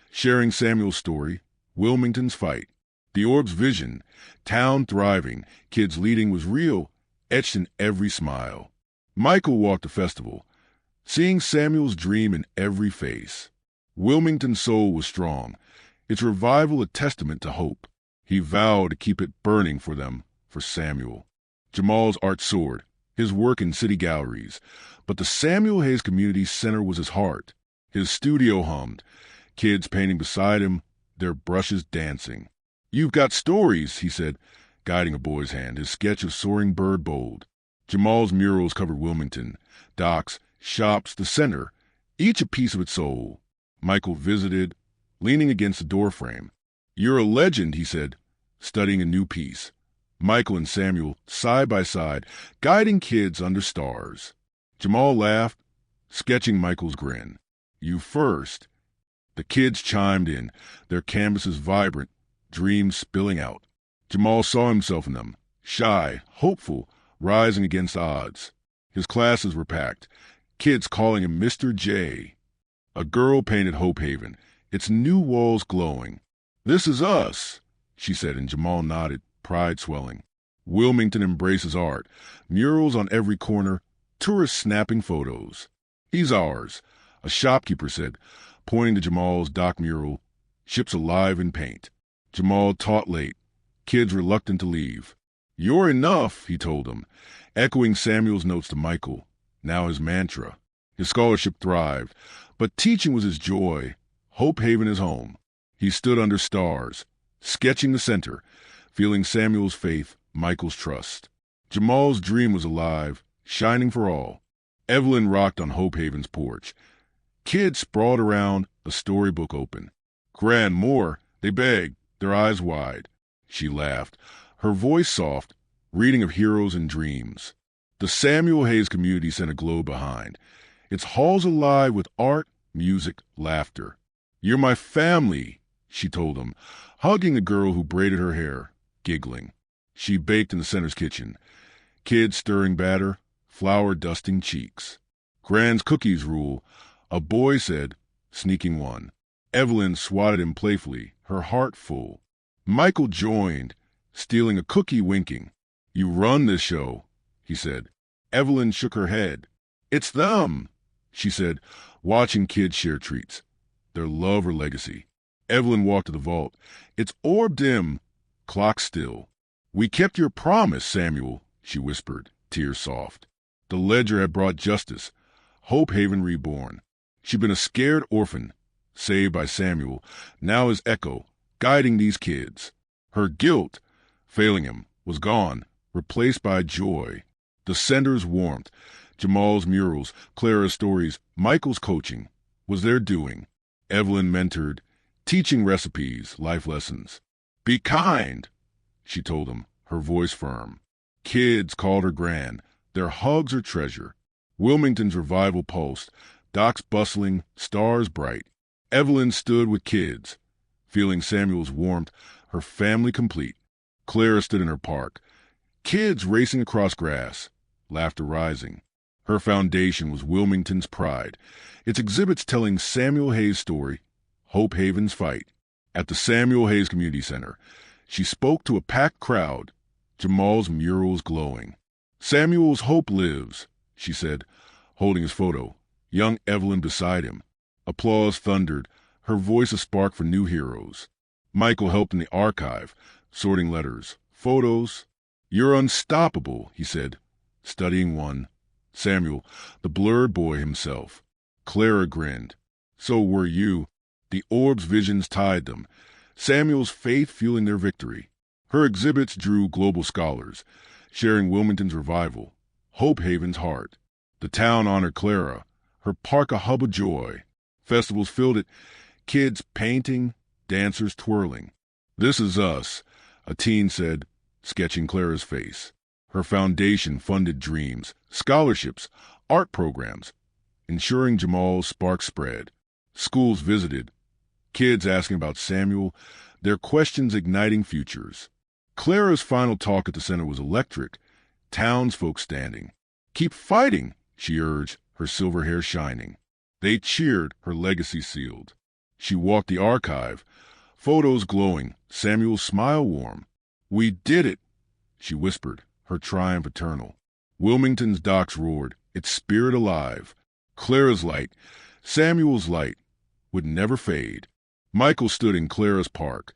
sharing Samuel's story, Wilmington's fight. The orb's vision, town thriving, kids leading was real, etched in every smile. Michael walked the festival, seeing Samuel's dream in every face. Wilmington's soul was strong, its revival a testament to hope. He vowed to keep it burning for them, for Samuel. Jamal's art soared, his work in city galleries, but the Samuel Hayes Community Center was his heart. His studio hummed, kids painting beside him, their brushes dancing. "You've got stories," he said, guiding a boy's hand, his sketch of soaring bird bold. Jamal's murals covered Wilmington, docks, shops, the center, each a piece of its soul. Michael visited, leaning against the doorframe. "You're a legend," he said, studying a new piece. Michael and Samuel, side by side, guiding kids under stars. Jamal laughed, sketching Michael's grin. "You first." The kids chimed in, their canvases vibrant, dreams spilling out. Jamal saw himself in them, shy, hopeful, rising against odds. His classes were packed, kids calling him Mr. J. A girl painted Hope Haven, its new walls glowing. "This is us," she said, and Jamal nodded, pride swelling. Wilmington embraces art, murals on every corner, tourists snapping photos. "He's ours," a shopkeeper said, pointing to Jamal's dock mural, ships alive in paint. Jamal taught late, kids reluctant to leave. "You're enough," he told them, echoing Samuel's notes to Michael, now his mantra. His scholarship thrived, but teaching was his joy. Hope Haven his home. He stood under stars, sketching the center, feeling Samuel's faith, Michael's trust. Jamal's dream was alive, shining for all. Evelyn rocked on Hope Haven's porch. Kids sprawled around, a storybook open. "Gran, more," they begged, their eyes wide. She laughed, her voice soft, reading of heroes and dreams. The Samuel Hayes Community Center glowed behind, its halls alive with art, music, laughter. "You're my family," she told him, hugging a girl who braided her hair, giggling. She baked in the center's kitchen, kids stirring batter, flour dusting cheeks. Gran's cookies rule, a boy said, sneaking one. Evelyn swatted him playfully, her heart full. Michael joined, stealing a cookie, winking. You run this show, he said. Evelyn shook her head. It's them, she said, watching kids share treats. Their love or legacy. Evelyn walked to the vault. It's orb dim, clock still. We kept your promise, Samuel, she whispered, tears soft. The ledger had brought justice, Hope Haven reborn. She'd been a scared orphan, saved by Samuel, now as Echo, guiding these kids. Her guilt, failing him, was gone, replaced by joy. The sender's warmth, Jamal's murals, Clara's stories, Michael's coaching, was their doing. Evelyn mentored, teaching recipes, life lessons. Be kind, she told him, her voice firm. Kids called her Gran, their hugs her treasure. Wilmington's revival pulsed, docks bustling, stars bright. Evelyn stood with kids, feeling Samuel's warmth, her family complete. Clara stood in her park, kids racing across grass, laughter rising. Her foundation was Wilmington's pride, its exhibits telling Samuel Hayes' story, Hope Haven's fight. At the Samuel Hayes Community Center, she spoke to a packed crowd, Jamal's murals glowing. Samuel's hope lives, she said, holding his photo, young Evelyn beside him. Applause thundered, her voice a spark for new heroes. Michael helped in the archive, sorting letters, photos. You're unstoppable, he said, studying one. Samuel, the blurred boy himself. Clara grinned. So were you. The orb's visions tied them, Samuel's faith fueling their victory. Her exhibits drew global scholars, sharing Wilmington's revival, Hope Haven's heart. The town honored Clara, her park a hub of joy. Festivals filled it, kids painting, dancers twirling. This is us, a teen said, sketching Clara's face. Her foundation funded dreams, scholarships, art programs, ensuring Jamal's spark spread. Schools visited, kids asking about Samuel, their questions igniting futures. Clara's final talk at the center was electric, townsfolk standing. Keep fighting, she urged, her silver hair shining. They cheered, her legacy sealed. She walked the archive, photos glowing, Samuel's smile warm. We did it, she whispered, her triumph eternal. Wilmington's docks roared, its spirit alive. Clara's light, Samuel's light, would never fade. Michael stood in Clara's park,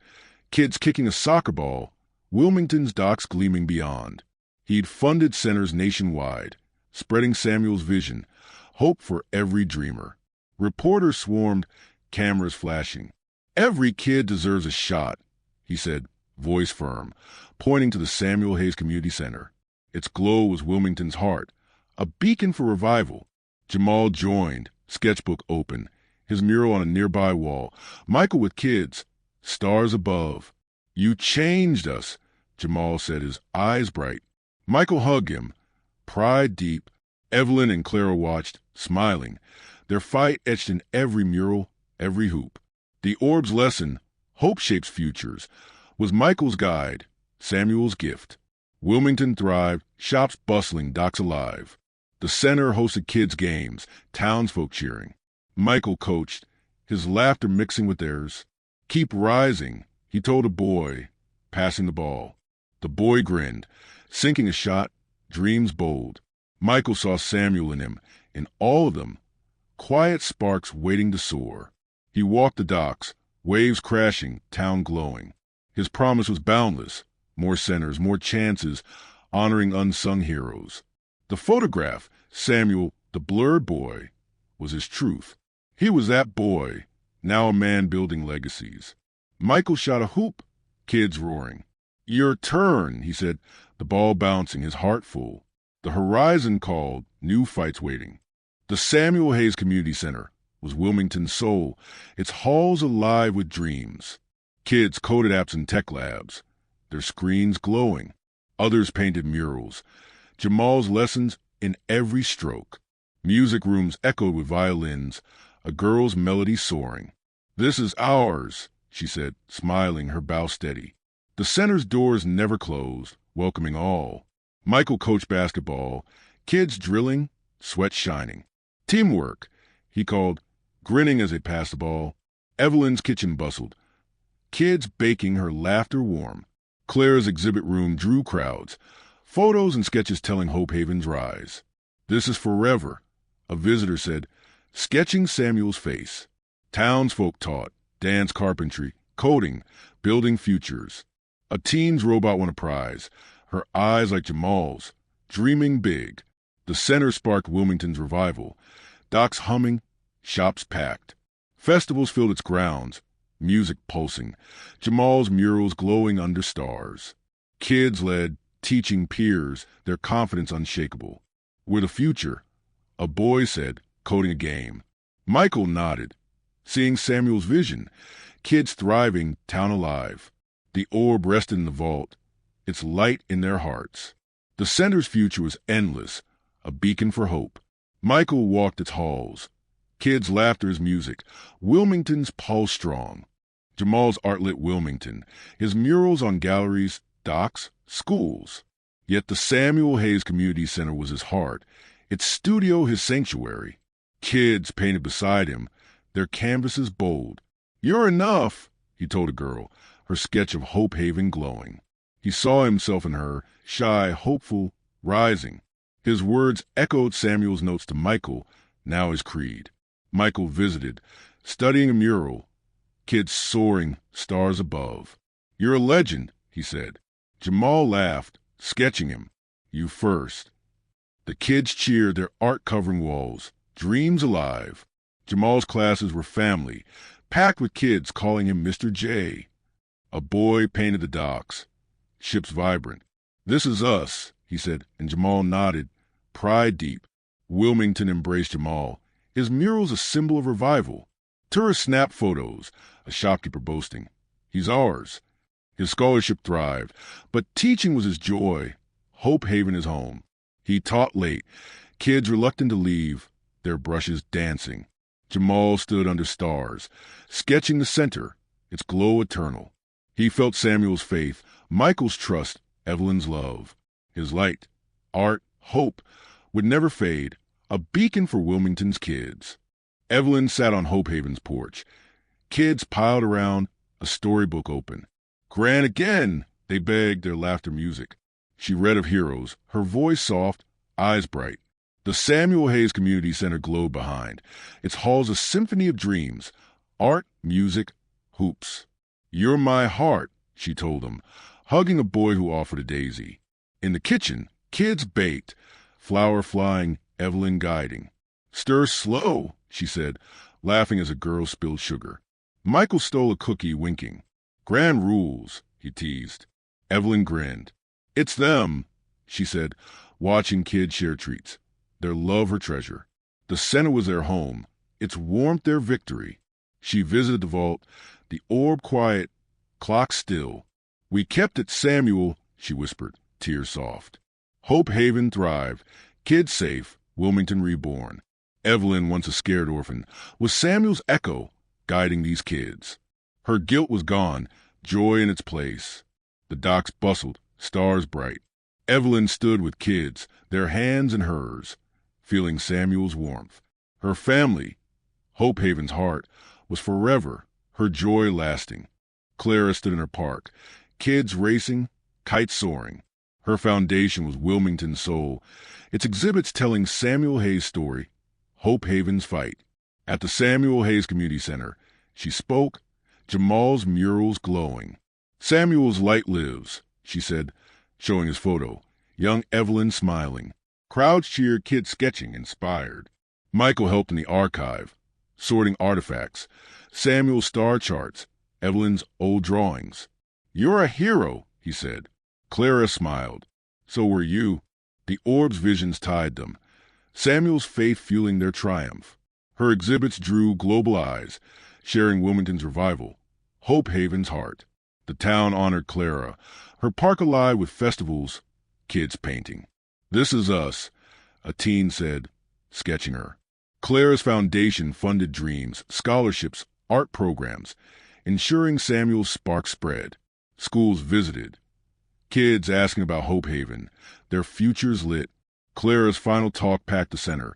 kids kicking a soccer ball, Wilmington's docks gleaming beyond. He'd funded centers nationwide, spreading Samuel's vision, hope for every dreamer. Reporters swarmed, cameras flashing. Every kid deserves a shot, he said, voice firm, pointing to the Samuel Hayes Community Center. Its glow was Wilmington's heart, a beacon for revival. Jamal joined, sketchbook open, his mural on a nearby wall. Michael with kids, stars above. You changed us, Jamal said, his eyes bright. Michael hugged him, pride deep. Evelyn and Clara watched, smiling, their fight etched in every mural, every hoop. The orb's lesson, hope shapes futures, was Michael's guide, Samuel's gift. Wilmington thrived, shops bustling, docks alive. The center hosted kids' games, townsfolk cheering. Michael coached, his laughter mixing with theirs. Keep rising, he told a boy, passing the ball. The boy grinned, sinking a shot, dreams bold. Michael saw Samuel in him, in all of them, quiet sparks waiting to soar. He walked the docks, waves crashing, town glowing. His promise was boundless, more centers, more chances, honoring unsung heroes. The photograph, Samuel, the blurred boy, was his truth. He was that boy, now a man building legacies. Michael shot a hoop, kids roaring. Your turn, he said, the ball bouncing, his heart full. The horizon called, new fights waiting. The Samuel Hayes Community Center was Wilmington's soul, its halls alive with dreams. Kids coded apps in tech labs, their screens glowing. Others painted murals. Jamal's lessons in every stroke. Music rooms echoed with violins, a girl's melody soaring. This is ours, she said, smiling, her bow steady. The center's doors never closed, welcoming all. Michael coached basketball, kids drilling, sweat shining. Teamwork, he called, grinning as they passed the ball. Evelyn's kitchen bustled, kids baking, her laughter warm. Clara's exhibit room drew crowds, photos and sketches telling Hope Haven's rise. This is forever, a visitor said, sketching Samuel's face. Townsfolk taught, dance, carpentry, coding, building futures. A teen's robot won a prize, her eyes like Jamal's, dreaming big. The center sparked Wilmington's revival. Docks humming, shops packed. Festivals filled its grounds, music pulsing, Jamal's murals glowing under stars. Kids led, teaching peers, their confidence unshakable. We're the future, a boy said, coding a game. Michael nodded, seeing Samuel's vision, kids thriving, town alive. The orb rested in the vault, its light in their hearts. The center's future was endless, a beacon for hope. Michael walked its halls. Kids' laughter's music, Wilmington's pulse strong. Jamal's art lit Wilmington, his murals on galleries, docks, schools. Yet the Samuel Hayes Community Center was his heart, its studio his sanctuary. Kids painted beside him, their canvases bold. You're enough, he told a girl, her sketch of Hope Haven glowing. He saw himself in her, shy, hopeful, rising. His words echoed Samuel's notes to Michael, now his creed. Michael visited, studying a mural, kids soaring, stars above. You're a legend, he said. Jamal laughed, sketching him. You first. The kids cheered, their art covering walls, dreams alive. Jamal's classes were family, packed with kids calling him Mr. J. A boy painted the docks, ships vibrant. This is us, he said, and Jamal nodded, pride deep. Wilmington embraced Jamal, his murals a symbol of revival. Tourists snapped photos, a shopkeeper boasting. He's ours. His scholarship thrived, but teaching was his joy. Hope Haven his home. He taught late, kids reluctant to leave, their brushes dancing. Jamal stood under stars, sketching the center, its glow eternal. He felt Samuel's faith, Michael's trust, Evelyn's love. His light, art, hope would never fade, a beacon for Wilmington's kids. Evelyn sat on Hope Haven's porch. Kids piled around, a storybook open. Gran again, they begged, their laughter music. She read of heroes, her voice soft, eyes bright. The Samuel Hayes Community Center glowed behind, its halls a symphony of dreams, art, music, hoops. You're my heart, she told him, hugging a boy who offered a daisy. In the kitchen, kids baked, flour flying, Evelyn guiding. Stir slow, she said, laughing as a girl spilled sugar. Michael stole a cookie, winking. Grand rules, he teased. Evelyn grinned. It's them, she said, watching kids share treats. Their love her treasure. The center was their home, its warmth their victory. She visited the vault, the orb quiet, clock still. We kept it, Samuel, she whispered, tears soft. Hope Haven thrived, kids safe, Wilmington reborn. Evelyn, once a scared orphan, was Samuel's echo, guiding these kids. Her guilt was gone, joy in its place. The docks bustled, stars bright. Evelyn stood with kids, their hands in hers, feeling Samuel's warmth. Her family, Hope Haven's heart, was forever, her joy lasting. Clara stood in her park, kids racing, kites soaring. Her foundation was Wilmington's soul, its exhibits telling Samuel Hayes' story, Hope Haven's fight. At the Samuel Hayes Community Center, she spoke, Jamal's murals glowing. Samuel's light lives, she said, showing his photo, young Evelyn smiling. Crowds cheered, kids sketching, inspired. Michael helped in the archive, sorting artifacts, Samuel's star charts, Evelyn's old drawings. You're a hero, he said. Clara smiled. So were you. The orb's visions tied them, Samuel's faith fueling their triumph. Her exhibits drew global eyes, sharing Wilmington's revival, Hope Haven's heart. The town honored Clara, her park alive with festivals, kids painting. This is us, a teen said, sketching her. Clara's foundation funded dreams, scholarships, art programs, ensuring Samuel's spark spread. Schools visited. Kids asking about Hope Haven, their futures lit. Clara's final talk packed the center,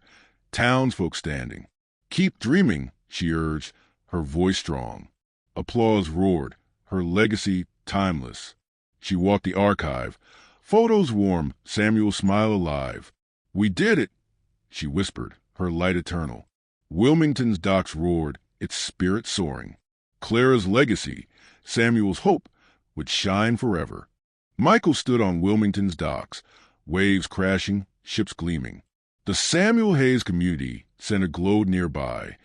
Townsfolk standing. Keep dreaming, she urged, her voice strong. Applause roared, her legacy timeless. She walked the archive. Photos warm, Samuel's smile alive. We did it, she whispered, her light eternal. Wilmington's docks roared, its spirit soaring. Clara's legacy, Samuel's hope, would shine forever. Michael stood on Wilmington's docks, waves crashing, ships gleaming. The Samuel Hayes Community Center glowed nearby,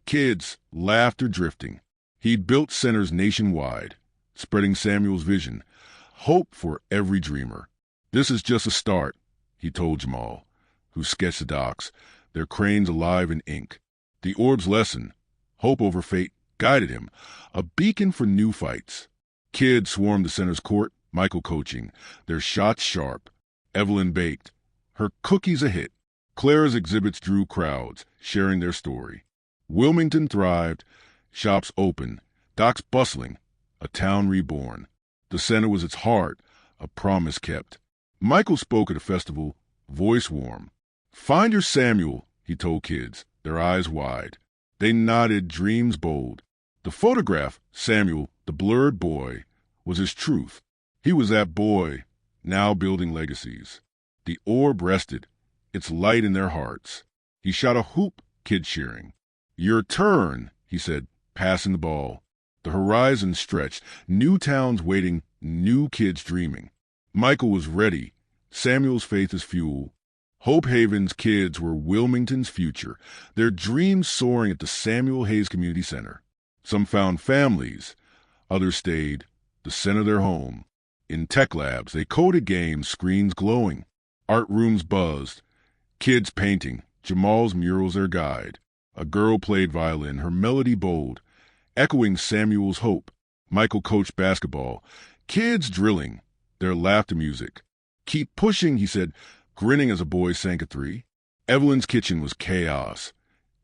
kids, laughter drifting. He'd built centers nationwide, spreading Samuel's vision, hope for every dreamer. This is just a start, he told Jamal, who sketched the docks, their cranes alive in ink. The orb's lesson, hope over fate, guided him, a beacon for new fights. Kids swarmed the center's court, Michael coaching, their shots sharp. Evelyn baked, her cookies a hit. Clara's exhibits drew crowds, sharing their story. Wilmington thrived, shops open, docks bustling, a town reborn. The center was its heart, a promise kept. Michael spoke at a festival, voice warm. Find your Samuel, he told kids, their eyes wide. They nodded, dreams bold. The photograph, Samuel, the blurred boy, was his truth. He was that boy, now building legacies. The orb rested, its light in their hearts. He shot a hoop, kids cheering. Your turn, he said, passing the ball. The horizon stretched, new towns waiting, new kids dreaming. Michael was ready, Samuel's faith as fuel. Hope Haven's kids were Wilmington's future, their dreams soaring at the Samuel Hayes Community Center. Some found families, others stayed, the center their home. In tech labs, they coded games, screens glowing. Art rooms buzzed, kids painting, Jamal's murals their guide. A girl played violin, her melody bold, echoing Samuel's hope. Michael coached basketball, kids drilling, their laughter music. Keep pushing, he said, grinning as a boy sank a three. Evelyn's kitchen was chaos,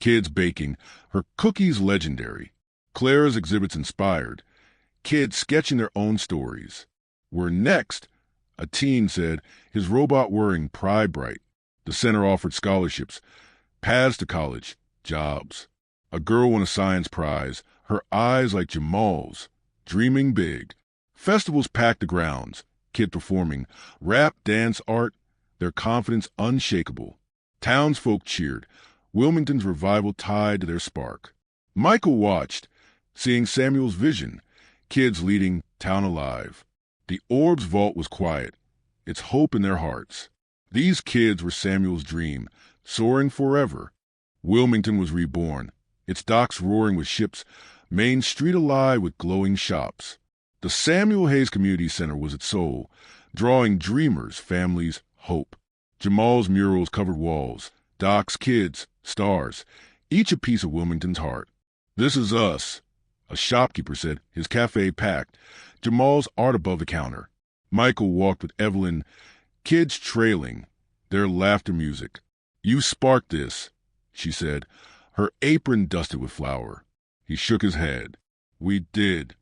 kids baking, her cookies legendary. Clara's exhibits inspired, kids sketching their own stories. We're next, a teen said, his robot whirring pride bright. The center offered scholarships, paths to college, jobs. A girl won a science prize, her eyes like Jamal's, dreaming big. Festivals packed the grounds, kid performing, rap, dance, art, their confidence unshakable. Townsfolk cheered, Wilmington's revival tied to their spark. Michael watched, seeing Samuel's vision, kids leading, town alive. The orb's vault was quiet, its hope in their hearts. These kids were Samuel's dream, soaring forever. Wilmington was reborn, its docks roaring with ships, Main Street alive with glowing shops. The Samuel Hayes Community Center was its soul, drawing dreamers, families, hope. Jamal's murals covered walls, docks, kids, stars, each a piece of Wilmington's heart. This is us, a shopkeeper said, his cafe packed, Jamal's art above the counter. Michael walked with Evelyn, kids trailing, their laughter music. You sparked this, she said, her apron dusted with flour. He shook his head. We did.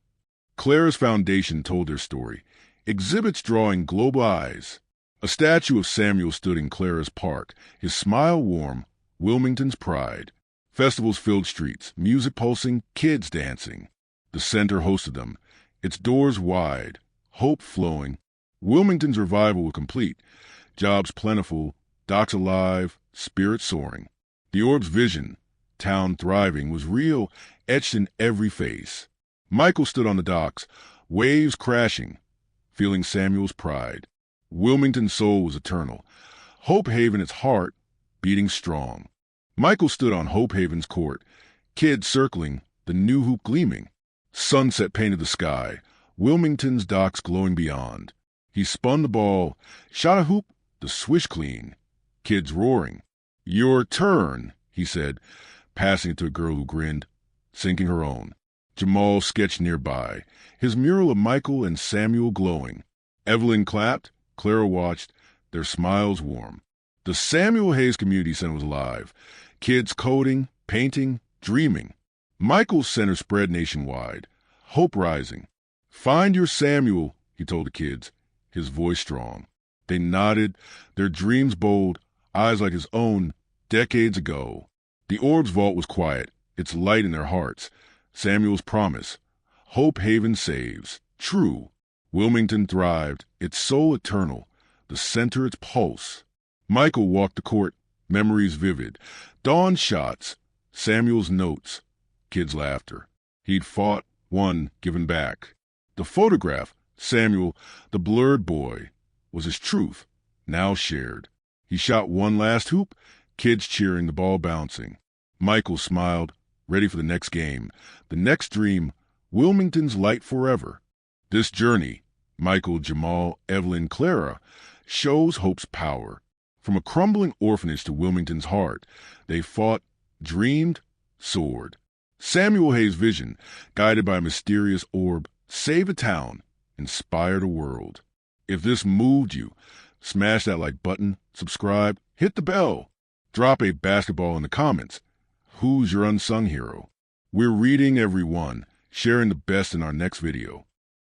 Clara's foundation told their story, exhibits drawing global eyes. A statue of Samuel stood in Clara's park, his smile warm, Wilmington's pride. Festivals filled streets, music pulsing, kids dancing. The center hosted them, its doors wide, hope flowing. Wilmington's revival was complete, jobs plentiful, docks alive, spirits soaring. The orb's vision, town thriving, was real, etched in every face. Michael stood on the docks, waves crashing, feeling Samuel's pride. Wilmington's soul was eternal, Hope Haven its heart beating strong. Michael stood on Hope Haven's court, kids circling, the new hoop gleaming. Sunset painted the sky, Wilmington's docks glowing beyond. He spun the ball, shot a hoop, the swish clean. Kids roaring. Your turn, he said, passing it to a girl who grinned, sinking her own. Jamal sketched nearby, his mural of Michael and Samuel glowing. Evelyn clapped, Clara watched, their smiles warm. The Samuel Hayes Community Center was alive, kids coding, painting, dreaming. Michael's center spread nationwide, hope rising. Find your Samuel, he told the kids, his voice strong. They nodded, their dreams bold, eyes like his own, Decades ago, the Orb's vault was quiet, its light in their hearts. Samuel's promise. Hope Haven saves. True. Wilmington thrived, its soul eternal, the center its pulse. Michael walked the court, memories vivid. Dawn shots, Samuel's notes, kids' laughter. He'd fought, won, given back. The photograph, Samuel, the blurred boy, was his truth, now shared. He shot one last hoop, kids cheering, the ball bouncing. Michael smiled, ready for the next game. The next dream, Wilmington's light forever. This journey, Michael, Jamal, Evelyn, Clara, shows hope's power. From a crumbling orphanage to Wilmington's heart, they fought, dreamed, soared. Samuel Hayes' vision, guided by a mysterious orb, saved a town, inspired a world. If this moved you, smash that like button, subscribe, hit the bell. Drop a basketball in the comments. Who's your unsung hero? We're reading every one, sharing the best in our next video.